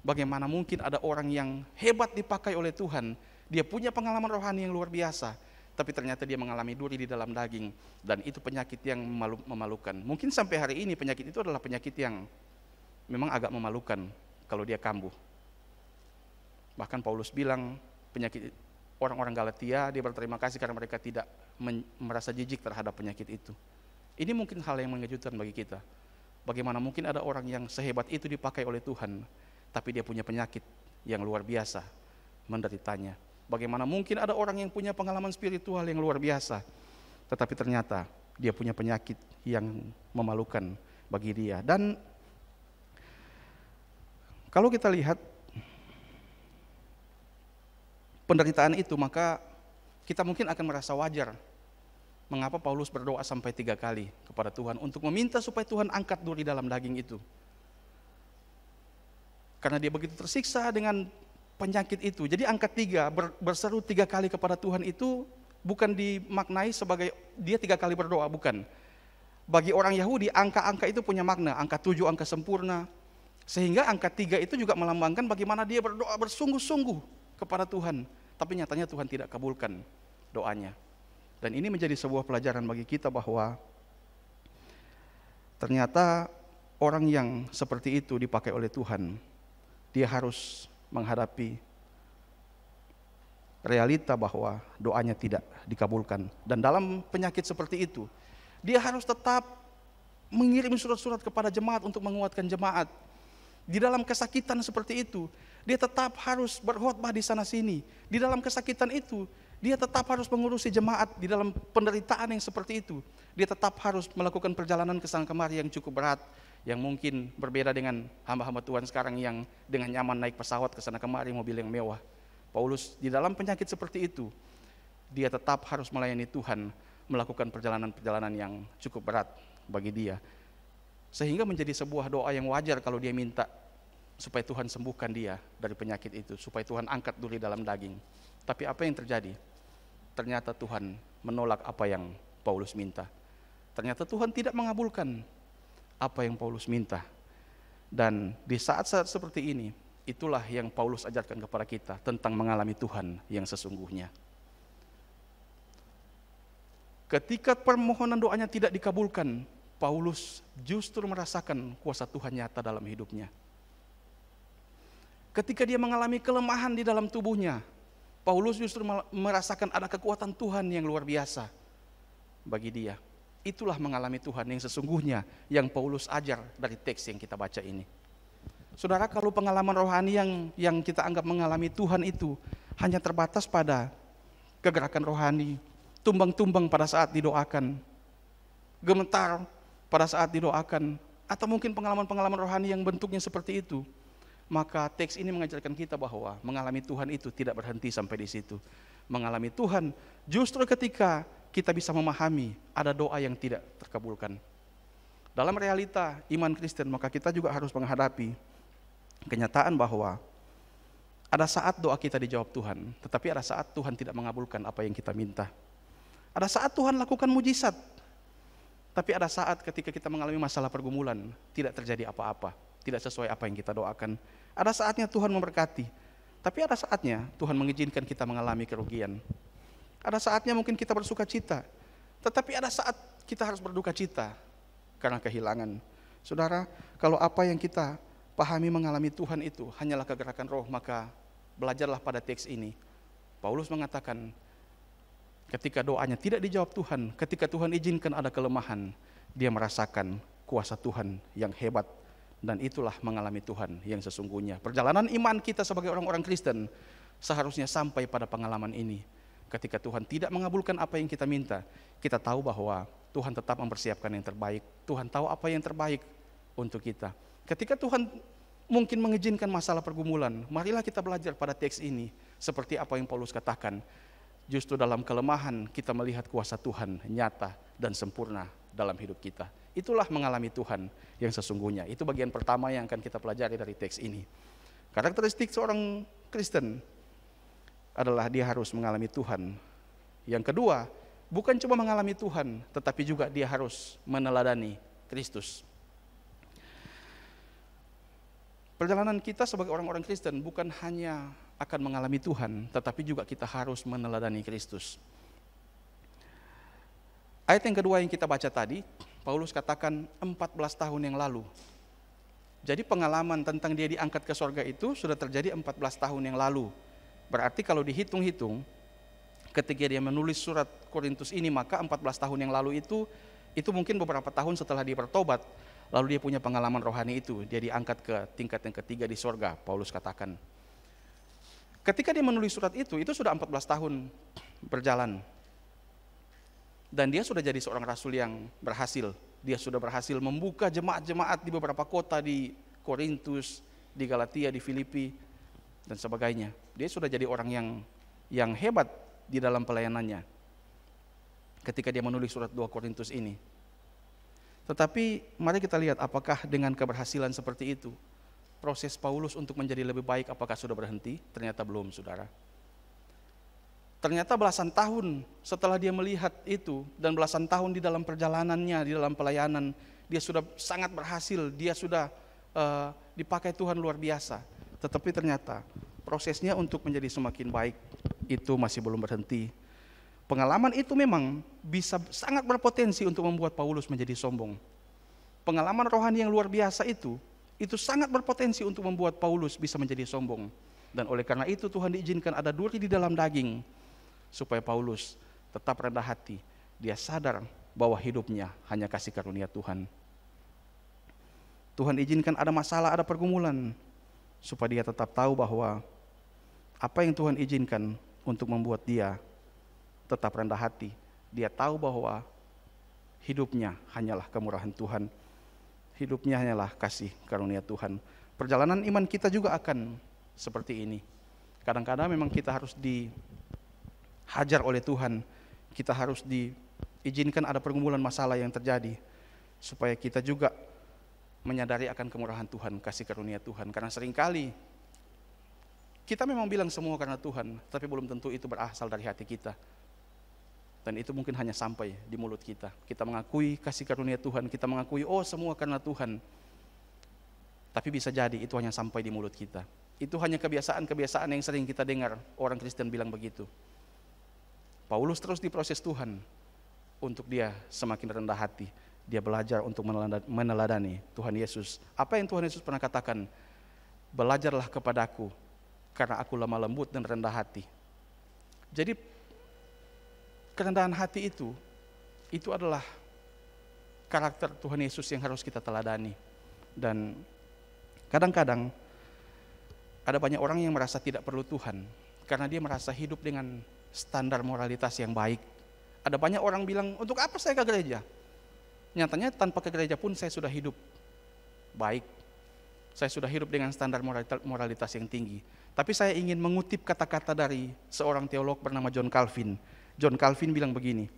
Bagaimana mungkin ada orang yang hebat dipakai oleh Tuhan, dia punya pengalaman rohani yang luar biasa, tapi ternyata dia mengalami duri di dalam daging, dan itu penyakit yang memalukan. Mungkin sampai hari ini penyakit itu adalah penyakit yang memang agak memalukan kalau dia kambuh. Bahkan Paulus bilang penyakit orang-orang Galatia, dia berterima kasih karena mereka tidak merasa jijik terhadap penyakit itu. Ini mungkin hal yang mengejutkan bagi kita. Bagaimana mungkin ada orang yang sehebat itu dipakai oleh Tuhan, tapi dia punya penyakit yang luar biasa menderitanya. Bagaimana mungkin ada orang yang punya pengalaman spiritual yang luar biasa, tetapi ternyata dia punya penyakit yang memalukan bagi dia. Dan kalau kita lihat penderitaan itu, maka kita mungkin akan merasa wajar mengapa Paulus berdoa sampai 3 kali kepada Tuhan untuk meminta supaya Tuhan angkat duri dalam daging itu. Karena dia begitu tersiksa dengan penyakit itu. Jadi angka 3, berseru 3 kali kepada Tuhan itu bukan dimaknai sebagai dia 3 kali berdoa, bukan. Bagi orang Yahudi angka-angka itu punya makna, angka 7 angka sempurna. Sehingga angka 3 itu juga melambangkan bagaimana dia berdoa bersungguh-sungguh kepada Tuhan. Tapi nyatanya Tuhan tidak kabulkan doanya. Dan ini menjadi sebuah pelajaran bagi kita bahwa ternyata orang yang seperti itu dipakai oleh Tuhan, dia harus menghadapi realita bahwa doanya tidak dikabulkan. Dan dalam penyakit seperti itu, dia harus tetap mengirim surat-surat kepada jemaat untuk menguatkan jemaat. Di dalam kesakitan seperti itu, dia tetap harus berkhotbah di sana-sini. Di dalam kesakitan itu, dia tetap harus mengurusi jemaat. Di dalam penderitaan yang seperti itu, dia tetap harus melakukan perjalanan ke sana kemari yang cukup berat, yang mungkin berbeda dengan hamba-hamba Tuhan sekarang yang dengan nyaman naik pesawat ke sana kemari, mobil yang mewah. Paulus di dalam penyakit seperti itu, dia tetap harus melayani Tuhan, melakukan perjalanan-perjalanan yang cukup berat bagi dia. Sehingga menjadi sebuah doa yang wajar kalau dia minta supaya Tuhan sembuhkan dia dari penyakit itu, supaya Tuhan angkat duri dalam daging. Tapi apa yang terjadi? Ternyata Tuhan menolak apa yang Paulus minta. Ternyata Tuhan tidak mengabulkan apa yang Paulus minta. Dan di saat-saat seperti ini, itulah yang Paulus ajarkan kepada kita tentang mengalami Tuhan yang sesungguhnya. Ketika permohonan doanya tidak dikabulkan, Paulus justru merasakan kuasa Tuhan nyata dalam hidupnya. Ketika dia mengalami kelemahan di dalam tubuhnya, Paulus justru merasakan ada kekuatan Tuhan yang luar biasa bagi dia. Itulah mengalami Tuhan yang sesungguhnya yang Paulus ajar dari teks yang kita baca ini. Saudara, kalau pengalaman rohani yang kita anggap mengalami Tuhan itu hanya terbatas pada kegerakan rohani, tumbang-tumbang pada saat didoakan, gemetar pada saat didoakan, atau mungkin pengalaman-pengalaman rohani yang bentuknya seperti itu, maka teks ini mengajarkan kita bahwa mengalami Tuhan itu tidak berhenti sampai di situ. Mengalami Tuhan justru ketika kita bisa memahami ada doa yang tidak terkabulkan. Dalam realita iman Kristen, maka kita juga harus menghadapi kenyataan bahwa ada saat doa kita dijawab Tuhan, tetapi ada saat Tuhan tidak mengabulkan apa yang kita minta. Ada saat Tuhan lakukan mujizat, tapi ada saat ketika kita mengalami masalah pergumulan, tidak terjadi apa-apa, tidak sesuai apa yang kita doakan. Ada saatnya Tuhan memberkati, tapi ada saatnya Tuhan mengizinkan kita mengalami kerugian. Ada saatnya mungkin kita bersuka cita, tetapi ada saat kita harus berduka cita karena kehilangan. Saudara, kalau apa yang kita pahami mengalami Tuhan itu hanyalah kegerakan roh, maka belajarlah pada teks ini. Paulus mengatakan, ketika doanya tidak dijawab Tuhan, ketika Tuhan izinkan ada kelemahan, dia merasakan kuasa Tuhan yang hebat. Dan itulah mengalami Tuhan yang sesungguhnya. Perjalanan iman kita sebagai orang-orang Kristen seharusnya sampai pada pengalaman ini. Ketika Tuhan tidak mengabulkan apa yang kita minta, kita tahu bahwa Tuhan tetap mempersiapkan yang terbaik. Tuhan tahu apa yang terbaik untuk kita. Ketika Tuhan mungkin mengizinkan masalah pergumulan, marilah kita belajar pada teks ini. Seperti apa yang Paulus katakan, justru dalam kelemahan kita melihat kuasa Tuhan nyata dan sempurna dalam hidup kita. Itulah mengalami Tuhan yang sesungguhnya. Itu bagian pertama yang akan kita pelajari dari teks ini. Karakteristik seorang Kristen adalah dia harus mengalami Tuhan. Yang kedua, bukan cuma mengalami Tuhan, tetapi juga dia harus meneladani Kristus. Perjalanan kita sebagai orang-orang Kristen bukan hanya akan mengalami Tuhan, tetapi juga kita harus meneladani Kristus. Ayat yang kedua yang kita baca tadi, Paulus katakan 14 tahun yang lalu. Jadi pengalaman tentang dia diangkat ke sorga itu sudah terjadi 14 tahun yang lalu. Berarti kalau dihitung-hitung, ketika dia menulis surat Korintus ini, maka 14 tahun yang lalu itu mungkin beberapa tahun setelah dia bertobat, lalu dia punya pengalaman rohani itu, dia diangkat ke tingkat yang ketiga di sorga, Paulus katakan. Ketika dia menulis surat itu sudah 14 tahun berjalan. Dan dia sudah jadi seorang rasul yang berhasil. Dia sudah berhasil membuka jemaat-jemaat di beberapa kota di Korintus, di Galatia, di Filipi, dan sebagainya. Dia sudah jadi orang yang hebat di dalam pelayanannya ketika dia menulis surat 2 Korintus ini. Tetapi mari kita lihat apakah dengan keberhasilan seperti itu, proses Paulus untuk menjadi lebih baik apakah sudah berhenti? Ternyata belum, saudara. Ternyata belasan tahun setelah dia melihat itu dan belasan tahun di dalam perjalanannya, di dalam pelayanan, dia sudah sangat berhasil, dia sudah dipakai Tuhan luar biasa. Tetapi ternyata prosesnya untuk menjadi semakin baik itu masih belum berhenti. Pengalaman itu memang bisa sangat berpotensi untuk membuat Paulus menjadi sombong. Pengalaman rohani yang luar biasa itu sangat berpotensi untuk membuat Paulus bisa menjadi sombong. Dan oleh karena itu Tuhan diizinkan ada duri di dalam daging, supaya Paulus tetap rendah hati. Dia sadar bahwa hidupnya hanya kasih karunia Tuhan. Tuhan izinkan ada masalah, ada pergumulan, supaya dia tetap tahu bahwa apa yang Tuhan izinkan untuk membuat dia tetap rendah hati. Dia tahu bahwa hidupnya hanyalah kemurahan Tuhan. Hidupnya hanyalah kasih karunia Tuhan. Perjalanan iman kita juga akan seperti ini. Kadang-kadang memang kita harus dihajar oleh Tuhan. Kita harus diizinkan ada pergumulan masalah yang terjadi, supaya kita juga menyadari akan kemurahan Tuhan, kasih karunia Tuhan. Karena seringkali kita memang bilang semua karena Tuhan, tapi belum tentu itu berasal dari hati kita. Dan itu mungkin hanya sampai di mulut kita. Kita mengakui kasih karunia Tuhan, kita mengakui oh semua karena Tuhan. Tapi bisa jadi itu hanya sampai di mulut kita. Itu hanya kebiasaan-kebiasaan yang sering kita dengar orang Kristen bilang begitu. Paulus terus diproses Tuhan untuk dia semakin rendah hati. Dia belajar untuk meneladani Tuhan Yesus. Apa yang Tuhan Yesus pernah katakan? Belajarlah kepadaku karena aku lemah lembut dan rendah hati. Jadi kerendahan hati itu adalah karakter Tuhan Yesus yang harus kita teladani. Dan kadang-kadang ada banyak orang yang merasa tidak perlu Tuhan karena dia merasa hidup dengan standar moralitas yang baik. Ada banyak orang bilang, untuk apa saya ke gereja? Nyatanya tanpa ke gereja pun saya sudah hidup baik. Saya sudah hidup dengan standar moralitas yang tinggi. Tapi saya ingin mengutip kata-kata dari seorang teolog bernama John Calvin. John Calvin bilang begini,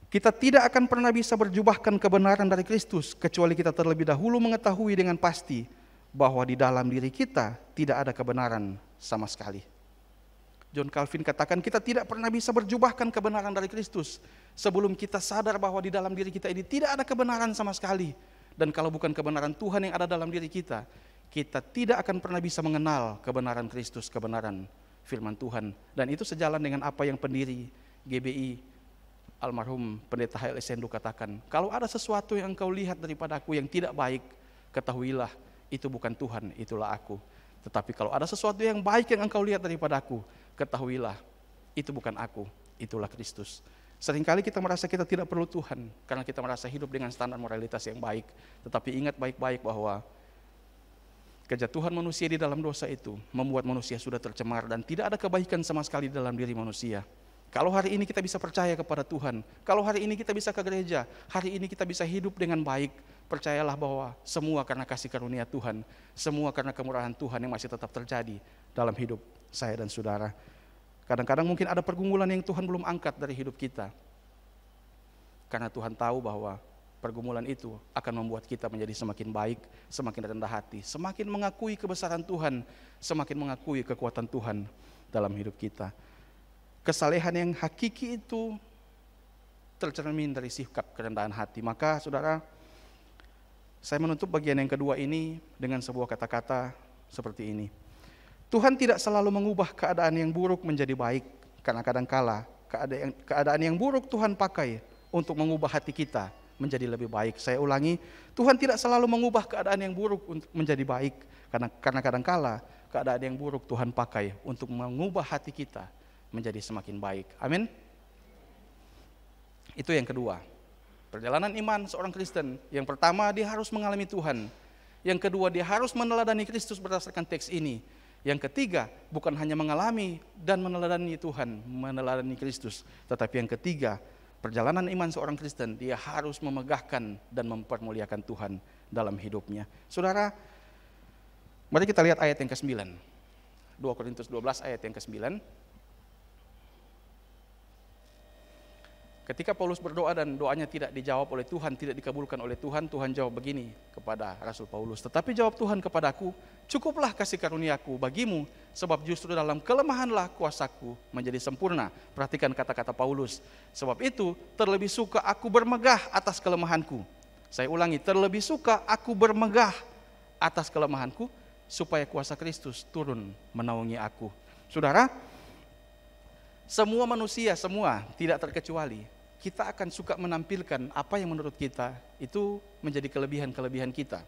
kita tidak akan pernah bisa berjubahkan kebenaran dari Kristus kecuali kita terlebih dahulu mengetahui dengan pasti bahwa di dalam diri kita tidak ada kebenaran sama sekali. John Calvin katakan kita tidak pernah bisa berjubahkan kebenaran dari Kristus sebelum kita sadar bahwa di dalam diri kita ini tidak ada kebenaran sama sekali. Dan kalau bukan kebenaran Tuhan yang ada dalam diri kita, kita tidak akan pernah bisa mengenal kebenaran Kristus, kebenaran firman Tuhan. Dan itu sejalan dengan apa yang pendiri GBI almarhum Pendeta H.L. Sendu katakan, kalau ada sesuatu yang engkau lihat daripada aku yang tidak baik, ketahuilah itu bukan Tuhan, itulah aku. Tetapi kalau ada sesuatu yang baik yang engkau lihat daripada aku, ketahuilah itu bukan aku, itulah Kristus. Seringkali kita merasa kita tidak perlu Tuhan karena kita merasa hidup dengan standar moralitas yang baik. Tetapi ingat baik-baik bahwa kejatuhan manusia di dalam dosa itu membuat manusia sudah tercemar dan tidak ada kebaikan sama sekali di dalam diri manusia. Kalau hari ini kita bisa percaya kepada Tuhan, kalau hari ini kita bisa ke gereja, hari ini kita bisa hidup dengan baik, percayalah bahwa semua karena kasih karunia Tuhan, semua karena kemurahan Tuhan yang masih tetap terjadi dalam hidup saya dan saudara. Kadang-kadang mungkin ada pergumulan yang Tuhan belum angkat dari hidup kita, karena Tuhan tahu bahwa pergumulan itu akan membuat kita menjadi semakin baik, semakin rendah hati, semakin mengakui kebesaran Tuhan, semakin mengakui kekuatan Tuhan dalam hidup kita. Kesalehan yang hakiki itu tercermin dari sikap kerendahan hati. Maka saudara, saya menutup bagian yang kedua ini dengan sebuah kata-kata seperti ini. Tuhan tidak selalu mengubah keadaan yang buruk menjadi baik, karena kadang-kala keadaan yang buruk Tuhan pakai untuk mengubah hati kita menjadi lebih baik. Saya ulangi, Tuhan tidak selalu mengubah keadaan yang buruk menjadi baik, karena kadang-kala keadaan yang buruk Tuhan pakai untuk mengubah hati kita menjadi semakin baik. Amin. Itu yang kedua. Perjalanan iman seorang Kristen. Yang pertama, dia harus mengalami Tuhan. Yang kedua, dia harus meneladani Kristus berdasarkan teks ini. Yang ketiga, bukan hanya mengalami dan meneladani Tuhan, meneladani Kristus. Tetapi yang ketiga, perjalanan iman seorang Kristen, dia harus memegahkan dan mempermuliakan Tuhan dalam hidupnya. Saudara, mari kita lihat ayat yang ke-9. 2 Korintus 12 ayat yang ke-9. Ketika Paulus berdoa dan doanya tidak dijawab oleh Tuhan, tidak dikabulkan oleh Tuhan, Tuhan jawab begini kepada Rasul Paulus. Tetapi jawab Tuhan kepadaku, cukuplah kasih karuniaku bagimu, sebab justru dalam kelemahanlah kuasaku menjadi sempurna. Perhatikan kata-kata Paulus. Sebab itu terlebih suka aku bermegah atas kelemahanku. Saya ulangi, terlebih suka aku bermegah atas kelemahanku, supaya kuasa Kristus turun menaungi aku. Saudara, semua manusia, semua tidak terkecuali, kita akan suka menampilkan apa yang menurut kita itu menjadi kelebihan-kelebihan kita.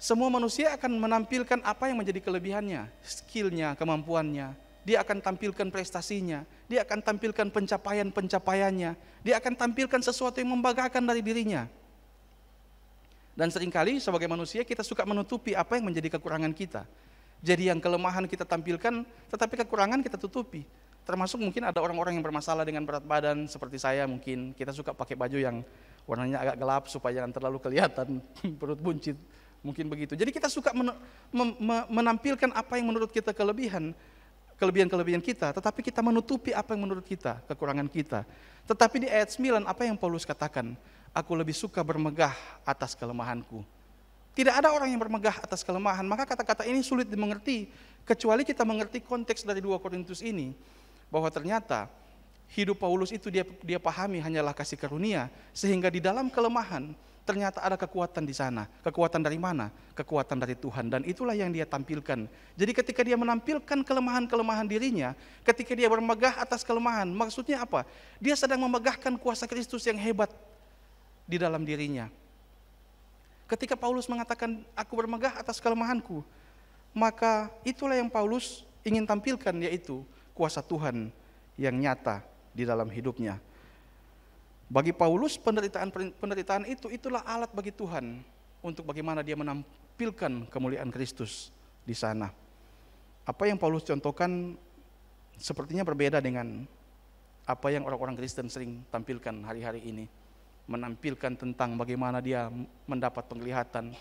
Semua manusia akan menampilkan apa yang menjadi kelebihannya, skillnya, kemampuannya. Dia akan tampilkan prestasinya, dia akan tampilkan pencapaian-pencapaiannya, dia akan tampilkan sesuatu yang membanggakan dari dirinya. Dan seringkali sebagai manusia kita suka menutupi apa yang menjadi kekurangan kita. Jadi yang kelemahan kita tampilkan, tetapi kekurangan kita tutupi. Termasuk mungkin ada orang-orang yang bermasalah dengan berat badan seperti saya, mungkin kita suka pakai baju yang warnanya agak gelap supaya jangan terlalu kelihatan perut buncit, mungkin begitu. Jadi kita suka menampilkan apa yang menurut kita kelebihan kita, tetapi kita menutupi apa yang menurut kita kekurangan kita. Tetapi di ayat 9 apa yang Paulus katakan? aku lebih suka bermegah atas kelemahanku. Tidak ada orang yang bermegah atas kelemahan, maka kata-kata ini sulit dimengerti, kecuali kita mengerti konteks dari 2 Korintus ini, bahwa ternyata hidup Paulus itu dia pahami hanyalah kasih karunia, sehingga di dalam kelemahan ternyata ada kekuatan di sana. Kekuatan dari mana? Kekuatan dari Tuhan, dan itulah yang dia tampilkan. Jadi ketika dia menampilkan kelemahan-kelemahan dirinya, ketika dia bermegah atas kelemahan, maksudnya apa? Dia sedang memegahkan kuasa Kristus yang hebat di dalam dirinya. Ketika Paulus mengatakan, aku bermegah atas kelemahanku, maka itulah yang Paulus ingin tampilkan, yaitu kuasa Tuhan yang nyata di dalam hidupnya. Bagi Paulus, penderitaan itulah alat bagi Tuhan untuk bagaimana dia menampilkan kemuliaan Kristus di sana. Apa yang Paulus contohkan sepertinya berbeda dengan apa yang orang-orang Kristen sering tampilkan hari-hari ini. Menampilkan tentang bagaimana dia mendapat penglihatan,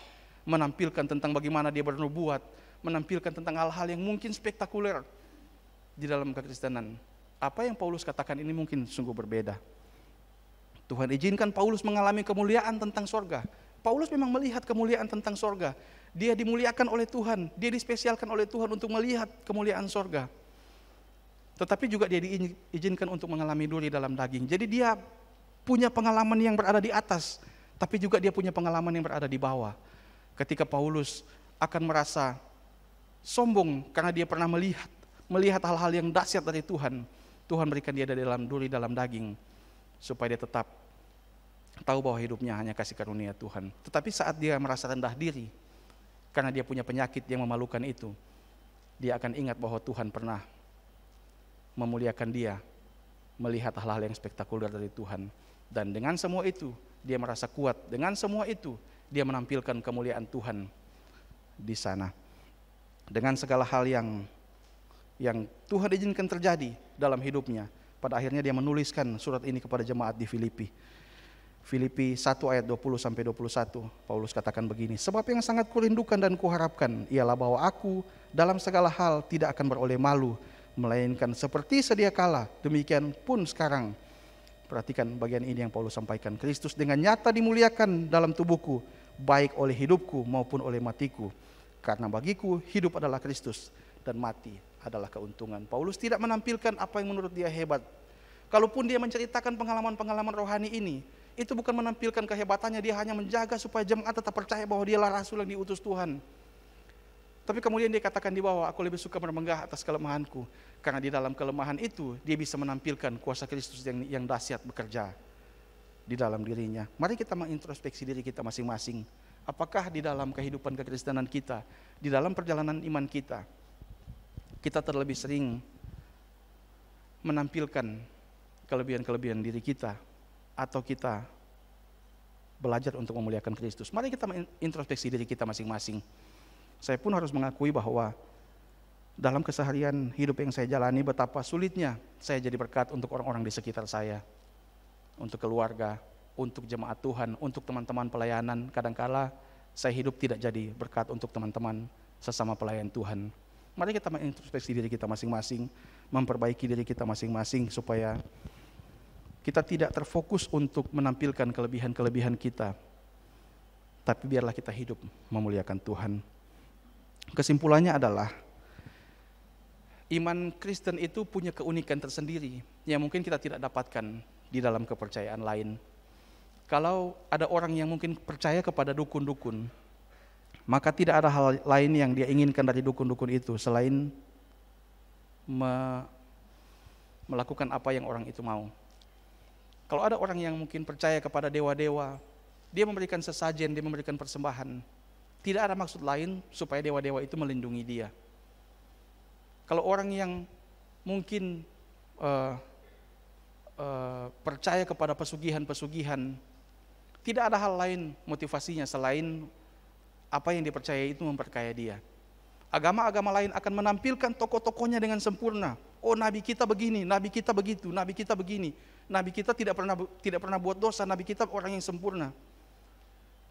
menampilkan tentang bagaimana dia bernubuat, menampilkan tentang hal-hal yang mungkin spektakuler di dalam kekristenan. Apa yang Paulus katakan ini mungkin sungguh berbeda. Tuhan izinkan Paulus mengalami kemuliaan tentang sorga. Paulus memang melihat kemuliaan tentang sorga. Dia dimuliakan oleh Tuhan, dia dispesialkan oleh Tuhan untuk melihat kemuliaan sorga. Tetapi juga dia diizinkan untuk mengalami duri dalam daging. Jadi dia punya pengalaman yang berada di atas, tapi juga dia punya pengalaman yang berada di bawah. Ketika Paulus akan merasa sombong karena dia pernah melihat hal-hal yang dahsyat dari Tuhan, Tuhan berikan dia dalam duri dalam daging, supaya dia tetap tahu bahwa hidupnya hanya kasih karunia Tuhan. Tetapi saat dia merasa rendah diri, karena dia punya penyakit yang memalukan itu, dia akan ingat bahwa Tuhan pernah memuliakan dia, melihat hal-hal yang spektakuler dari Tuhan. Dan dengan semua itu, dia merasa kuat. Dengan semua itu, dia menampilkan kemuliaan Tuhan di sana. Dengan segala hal yang Tuhan izinkan terjadi dalam hidupnya, pada akhirnya dia menuliskan surat ini kepada jemaat di Filipi. Filipi 1 ayat 20-21, Paulus katakan begini, sebab yang sangat kurindukan dan kuharapkan ialah bahwa aku dalam segala hal tidak akan beroleh malu, melainkan seperti sedia kala, demikian pun sekarang. Perhatikan bagian ini yang Paulus sampaikan, Kristus dengan nyata dimuliakan dalam tubuhku, baik oleh hidupku maupun oleh matiku. Karena bagiku hidup adalah Kristus dan mati adalah keuntungan. Paulus tidak menampilkan apa yang menurut dia hebat. Kalaupun dia menceritakan pengalaman-pengalaman rohani ini, itu bukan menampilkan kehebatannya, dia hanya menjaga supaya jemaat tetap percaya bahwa dialah rasul yang diutus Tuhan. Tapi kemudian dia katakan di bawah, aku lebih suka bermegah atas kelemahanku, karena di dalam kelemahan itu dia bisa menampilkan kuasa Kristus yang dahsyat bekerja di dalam dirinya. Mari kita mengintrospeksi diri kita masing-masing. Apakah di dalam kehidupan kekristenan kita, di dalam perjalanan iman kita, kita terlebih sering menampilkan kelebihan-kelebihan diri kita, atau kita belajar untuk memuliakan Kristus? Mari kita mengintrospeksi diri kita masing-masing. Saya pun harus mengakui bahwa dalam keseharian hidup yang saya jalani, betapa sulitnya saya jadi berkat untuk orang-orang di sekitar saya, untuk keluarga, untuk jemaat Tuhan, untuk teman-teman pelayanan. Kadangkala saya hidup tidak jadi berkat untuk teman-teman sesama pelayan Tuhan. Mari kita mengintrospeksi diri kita masing-masing, memperbaiki diri kita masing-masing supaya kita tidak terfokus untuk menampilkan kelebihan-kelebihan kita, tapi biarlah kita hidup memuliakan Tuhan. Kesimpulannya adalah iman Kristen itu punya keunikan tersendiri yang mungkin kita tidak dapatkan di dalam kepercayaan lain. Kalau ada orang yang mungkin percaya kepada dukun-dukun, maka tidak ada hal lain yang dia inginkan dari dukun-dukun itu selain melakukan apa yang orang itu mau. Kalau ada orang yang mungkin percaya kepada dewa-dewa, dia memberikan sesajen, dia memberikan persembahan, tidak ada maksud lain supaya dewa-dewa itu melindungi dia. Kalau orang yang mungkin percaya kepada pesugihan-pesugihan, tidak ada hal lain motivasinya selain apa yang dipercaya itu memperkaya dia. Agama-agama lain akan menampilkan tokoh-tokohnya dengan sempurna. Oh, nabi kita begini, nabi kita begitu, nabi kita begini. Nabi kita tidak pernah buat dosa, nabi kita orang yang sempurna.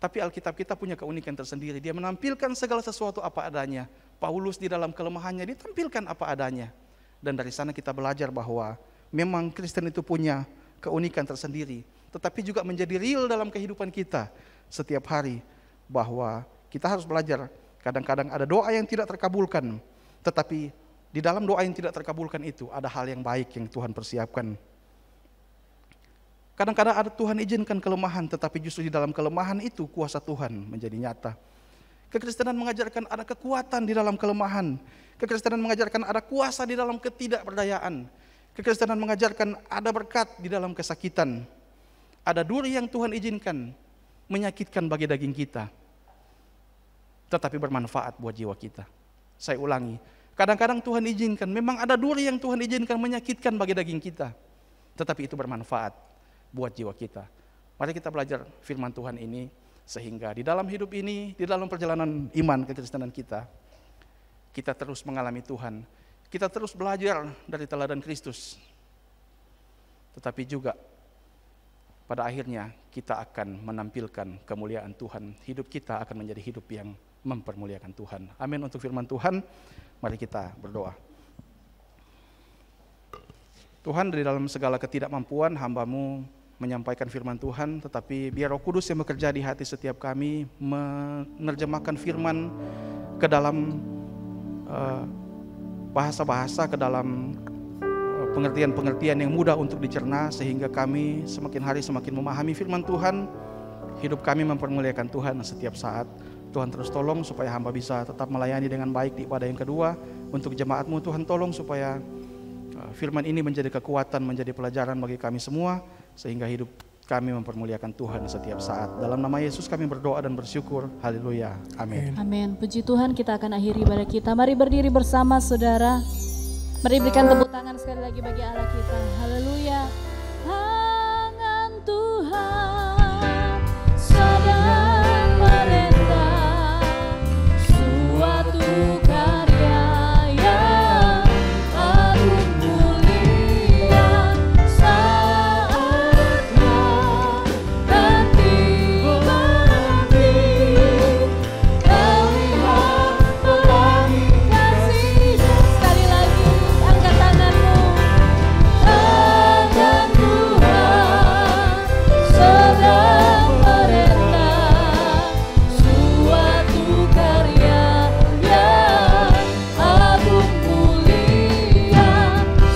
Tapi Alkitab kita punya keunikan tersendiri. Dia menampilkan segala sesuatu apa adanya. Paulus di dalam kelemahannya ditampilkan apa adanya. Dan dari sana kita belajar bahwa memang Kristen itu punya keunikan tersendiri. tetapi juga menjadi real dalam kehidupan kita setiap hari. Bahwa kita harus belajar, kadang-kadang ada doa yang tidak terkabulkan, tetapi di dalam doa yang tidak terkabulkan itu ada hal yang baik yang Tuhan persiapkan. Kadang-kadang ada Tuhan izinkan kelemahan, tetapi justru di dalam kelemahan itu kuasa Tuhan menjadi nyata. Kekristenan mengajarkan ada kekuatan di dalam kelemahan. Kekristenan mengajarkan ada kuasa di dalam ketidakberdayaan. Kekristenan mengajarkan ada berkat di dalam kesakitan. Ada duri yang Tuhan izinkan menyakitkan bagi daging kita, tetapi bermanfaat buat jiwa kita. Saya ulangi, kadang-kadang Tuhan izinkan, memang ada duri yang Tuhan izinkan menyakitkan bagi daging kita, tetapi itu bermanfaat buat jiwa kita. Mari kita belajar firman Tuhan ini, sehingga di dalam hidup ini, di dalam perjalanan iman kekristenan kita terus mengalami Tuhan, kita terus belajar dari teladan Kristus, tetapi juga pada akhirnya kita akan menampilkan kemuliaan Tuhan. Hidup kita akan menjadi hidup yang mempermuliakan Tuhan. Amin untuk firman Tuhan. Mari kita berdoa. Tuhan, dari dalam segala ketidakmampuan hamba-Mu menyampaikan firman Tuhan, tetapi biar Roh Kudus yang bekerja di hati setiap kami menerjemahkan firman ke dalam bahasa-bahasa, ke dalam pengertian-pengertian yang mudah untuk dicerna, sehingga kami semakin hari semakin memahami firman Tuhan. Hidup kami mempermuliakan Tuhan setiap saat. Tuhan terus tolong supaya hamba bisa tetap melayani dengan baik di ibadah yang kedua. Untuk jemaat-Mu Tuhan tolong supaya firman ini menjadi kekuatan, menjadi pelajaran bagi kami semua, sehingga hidup kami mempermuliakan Tuhan setiap saat. Dalam nama Yesus kami berdoa dan bersyukur. Haleluya. Amin. Amin. Puji Tuhan, kita akan akhiri ibadah kita. Mari berdiri bersama saudara. Mari berikan tepuk tangan sekali lagi bagi Allah kita. Haleluya. Tangan Tuhan sedang merentah suatu karya yang agung mulia. Saatnya nanti kau lihat pelangi kasih-Nya. Sekali lagi angkat tanganmu. Tangan Tuhan sedang merentah suatu karya yang agung mulia.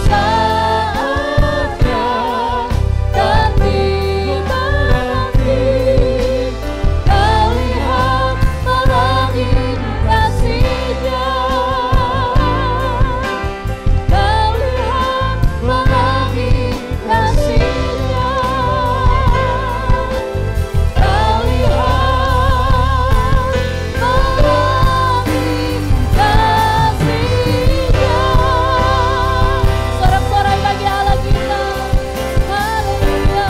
Saatnya nanti kau lihat pelangi kasih-Nya. Kau lihat pelangi kasih-Nya. Kau lihat pelangi kasih-Nya. Sorak-sorai bagi Allah kita. Haleluya.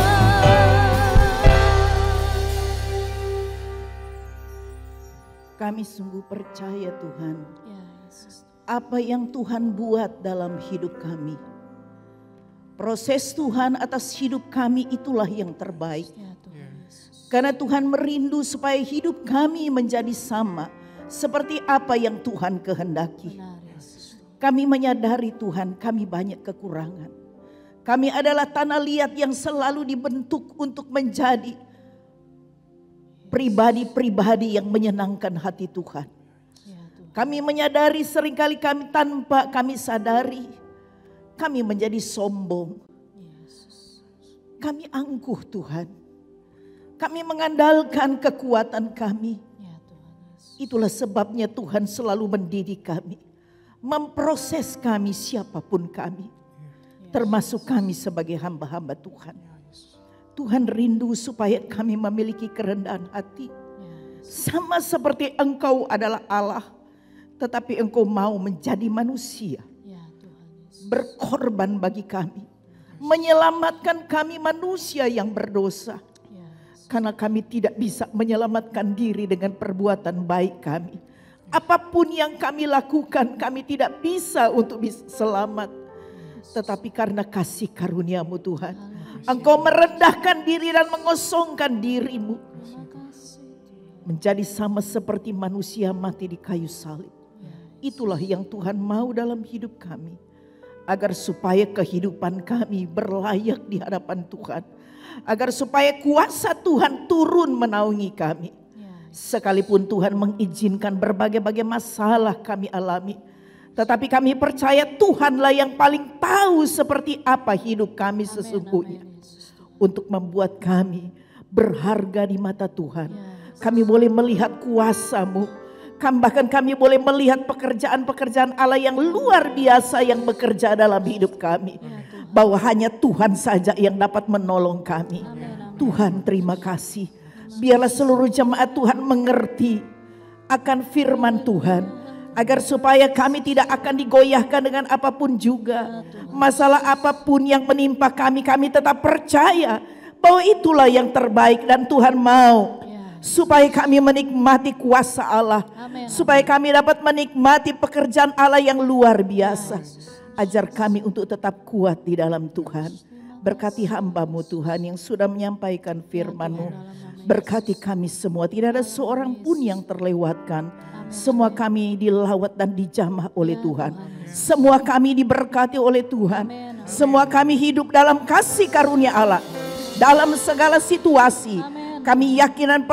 Kami sungguh percaya Tuhan, Ya Yesus. apa yang Tuhan buat dalam hidup kami. Proses Tuhan atas hidup kami itulah yang terbaik. Ya Tuhan Yesus. Karena Tuhan merindu supaya hidup kami menjadi sama seperti apa yang Tuhan kehendaki. Benar Yesus. Kami menyadari Tuhan, kami banyak kekurangan. Kami adalah tanah liat yang selalu dibentuk untuk menjadi pribadi-pribadi yang menyenangkan hati Tuhan. Ya Tuhan. Kami menyadari seringkali kami tanpa kami sadari, kami menjadi sombong. Yesus. Kami angkuh Tuhan. Kami mengandalkan kekuatan kami. Ya Tuhan Yesus. Itulah sebabnya Tuhan selalu mendidik kami. Memproses kami siapapun kami. Termasuk kami sebagai hamba-hamba Tuhan. Tuhan rindu supaya kami memiliki kerendahan hati. Sama seperti Engkau adalah Allah, tetapi Engkau mau menjadi manusia. Ya Tuhan Yesus. Berkorban bagi kami. Menyelamatkan kami manusia yang berdosa. Ya. Karena kami tidak bisa menyelamatkan diri dengan perbuatan baik kami. Apapun yang kami lakukan, kami tidak bisa untuk bisa selamat. Tetapi karena kasih karunia-Mu Tuhan, Engkau merendahkan diri dan mengosongkan diri-Mu. Menjadi sama seperti manusia mati di kayu salib. Itulah yang Tuhan mau dalam hidup kami. Agar supaya kehidupan kami berlayak di hadapan Tuhan. agar supaya kuasa Tuhan turun menaungi kami. Sekalipun Tuhan mengizinkan berbagai-bagai masalah kami alami, tetapi kami percaya Tuhanlah yang paling tahu seperti apa hidup kami sesungguhnya. Untuk membuat kami berharga di mata Tuhan. Kami boleh melihat kuasa-Mu. Bahkan kami boleh melihat pekerjaan-pekerjaan Allah yang luar biasa yang bekerja dalam hidup kami. Bahwa hanya Tuhan saja yang dapat menolong kami. Tuhan, terima kasih. Biarlah seluruh jemaat Tuhan mengerti akan firman Tuhan. Agar supaya kami tidak akan digoyahkan dengan apapun juga. Masalah apapun yang menimpa kami, kami tetap percaya bahwa itulah yang terbaik. Dan Tuhan mau supaya kami menikmati kuasa Allah. Supaya kami dapat menikmati pekerjaan Allah yang luar biasa. Ajar kami untuk tetap kuat di dalam Tuhan. Berkati hamba-Mu Tuhan yang sudah menyampaikan firman-Mu. Berkati kami semua, tidak ada seorang pun yang terlewatkan. Semua kami dilawat dan dijamah oleh Tuhan. Semua kami diberkati oleh Tuhan. Semua kami hidup dalam kasih karunia Allah. Dalam segala situasi kami yakin dan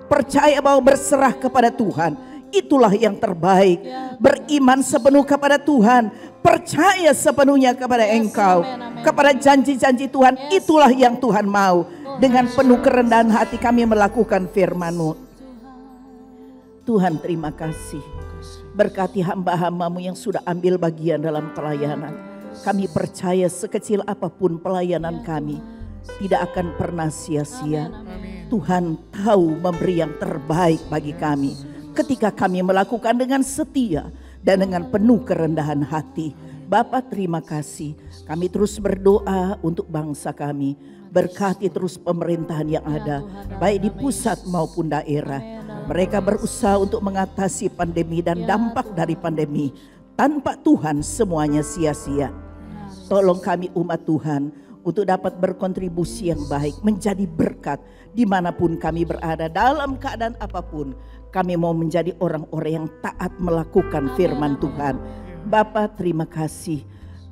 percaya bahwa berserah kepada Tuhan itulah yang terbaik. Beriman sepenuh kepada Tuhan, percaya sepenuhnya kepada Engkau, kepada janji-janji Tuhan. Itulah yang Tuhan mau. Dengan penuh kerendahan hati kami melakukan firman-Mu. Tuhan, terima kasih. Berkati hamba-hamba-Mu yang sudah ambil bagian dalam pelayanan. Kami percaya sekecil apapun pelayanan kami tidak akan pernah sia-sia. Tuhan tahu memberi yang terbaik bagi kami ketika kami melakukan dengan setia dan dengan penuh kerendahan hati. Bapa, terima kasih. Kami terus berdoa untuk bangsa kami. Berkati terus pemerintahan yang ada, baik di pusat maupun daerah. Mereka berusaha untuk mengatasi pandemi dan dampak dari pandemi. Tanpa Tuhan semuanya sia-sia. Tolong kami umat Tuhan untuk dapat berkontribusi yang baik, menjadi berkat dimanapun kami berada, dalam keadaan apapun. Kami mau menjadi orang-orang yang taat melakukan firman Tuhan. Bapa, terima kasih.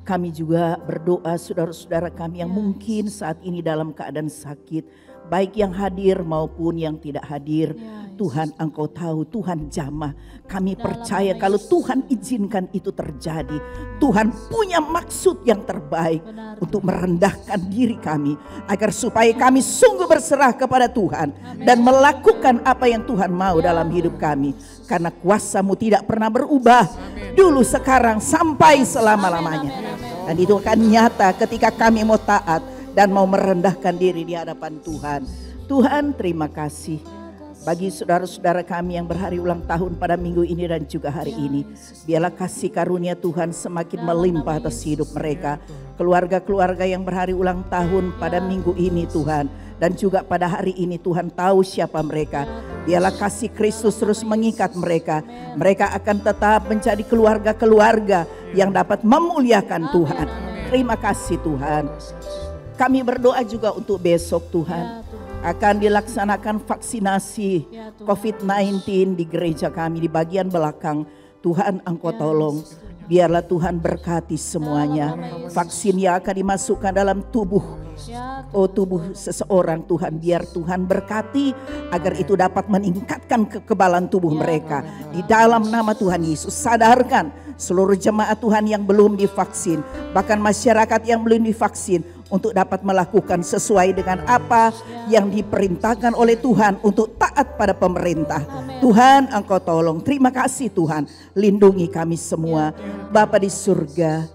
Kami juga berdoa saudara-saudara kami yang mungkin saat ini dalam keadaan sakit, baik yang hadir maupun yang tidak hadir. Tuhan, Engkau tahu, Tuhan jamah. Kami percaya kalau Tuhan izinkan itu terjadi, Tuhan punya maksud yang terbaik untuk merendahkan diri kami, agar supaya kami sungguh berserah kepada Tuhan dan melakukan apa yang Tuhan mau dalam hidup kami. Karena kuasa-Mu tidak pernah berubah, dulu, sekarang, sampai selama-lamanya. Dan itu akan nyata ketika kami mau taat dan mau merendahkan diri di hadapan Tuhan. Tuhan, terima kasih bagi saudara-saudara kami yang berhari ulang tahun pada minggu ini dan juga hari ini. Biarlah kasih karunia Tuhan semakin melimpah atas hidup mereka. Keluarga-keluarga yang berhari ulang tahun pada minggu ini Tuhan, dan juga pada hari ini Tuhan tahu siapa mereka. Biarlah kasih Kristus terus mengikat mereka. Mereka akan tetap menjadi keluarga-keluarga yang dapat memuliakan Tuhan. Terima kasih Tuhan. Kami berdoa juga untuk besok Tuhan. Akan dilaksanakan vaksinasi COVID-19 di gereja kami di bagian belakang. Tuhan, Engkau tolong. Biarlah Tuhan berkati semuanya. Vaksin yang akan dimasukkan dalam tubuh seseorang, Tuhan, biar Tuhan berkati agar itu dapat meningkatkan kekebalan tubuh mereka. Di dalam nama Tuhan Yesus, sadarkan seluruh jemaat Tuhan yang belum divaksin, bahkan masyarakat yang belum divaksin, untuk dapat melakukan sesuai dengan apa yang diperintahkan oleh Tuhan untuk taat pada pemerintah. Tuhan, Engkau tolong. Terima kasih Tuhan, lindungi kami semua. Bapa di surga,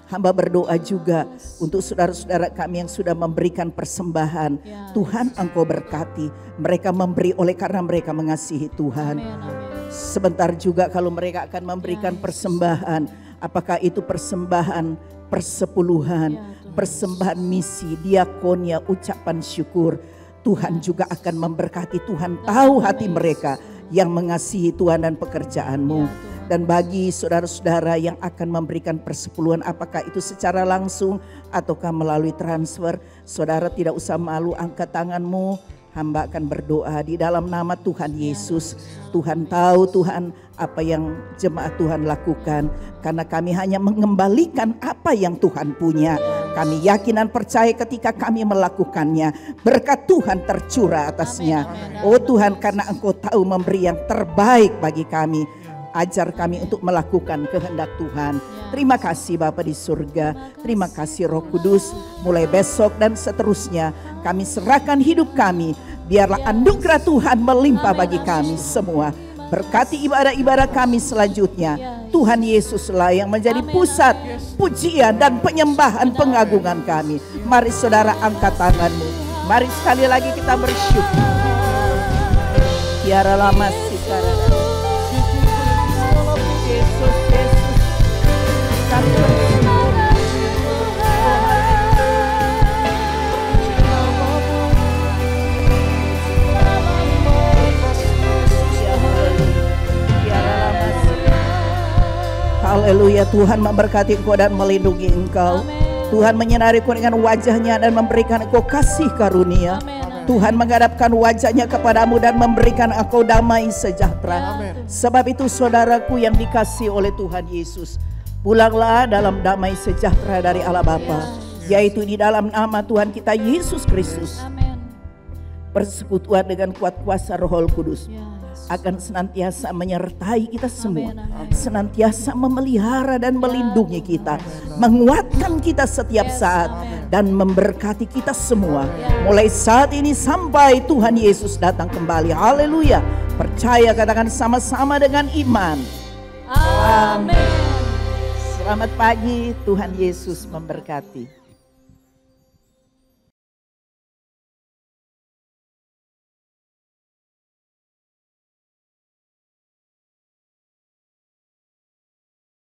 hamba berdoa juga untuk saudara-saudara kami yang sudah memberikan persembahan. Tuhan, Engkau berkati. Mereka memberi oleh karena mereka mengasihi Tuhan. Sebentar juga kalau mereka akan memberikan persembahan, apakah itu persembahan persepuluhan, persembahan misi, diakonia, ucapan syukur, Tuhan juga akan memberkati. Tuhan tahu hati mereka yang mengasihi Tuhan dan pekerjaan-Mu. Dan bagi saudara-saudara yang akan memberikan persepuluhan, apakah itu secara langsung ataukah melalui transfer, saudara tidak usah malu, angkat tanganmu. Hamba akan berdoa di dalam nama Tuhan Yesus. Tuhan tahu Tuhan apa yang jemaat Tuhan lakukan, karena kami hanya mengembalikan apa yang Tuhan punya. Kami yakin dan percaya ketika kami melakukannya, berkat Tuhan tercurah atasnya. Oh Tuhan, karena Engkau tahu memberi yang terbaik bagi kami. Ajar kami untuk melakukan kehendak Tuhan. Terima kasih Bapa di surga. Terima kasih Roh Kudus. Mulai besok dan seterusnya kami serahkan hidup kami. Biarlah anugerah Tuhan melimpah bagi kami semua. Berkati ibadah-ibadah kami selanjutnya. Tuhan Yesuslah yang menjadi pusat pujian dan penyembahan pengagungan kami. Mari saudara angkat tanganmu. Mari sekali lagi kita bersyukur. Tiara lama sikara. Yesus, Yesus, kami bersyukur. Haleluya, Tuhan memberkati engkau dan melindungi engkau. Tuhan menyinari engkau dengan wajahnya dan memberikan engkau kasih karunia. Tuhan menghadapkan wajahnya kepadamu dan memberikan engkau damai sejahtera. Sebab itu saudaraku yang dikasihi oleh Tuhan Yesus, pulanglah dalam damai sejahtera dari Allah Bapa, yaitu di dalam nama Tuhan kita Yesus Kristus. Persekutuan dengan kuat kuasa Roh Kudus akan senantiasa menyertai kita semua, senantiasa memelihara dan melindungi kita, menguatkan kita setiap saat dan memberkati kita semua mulai saat ini sampai Tuhan Yesus datang kembali. Haleluya. Percaya, katakan sama-sama dengan iman. Amin. Selamat pagi, Tuhan Yesus memberkati.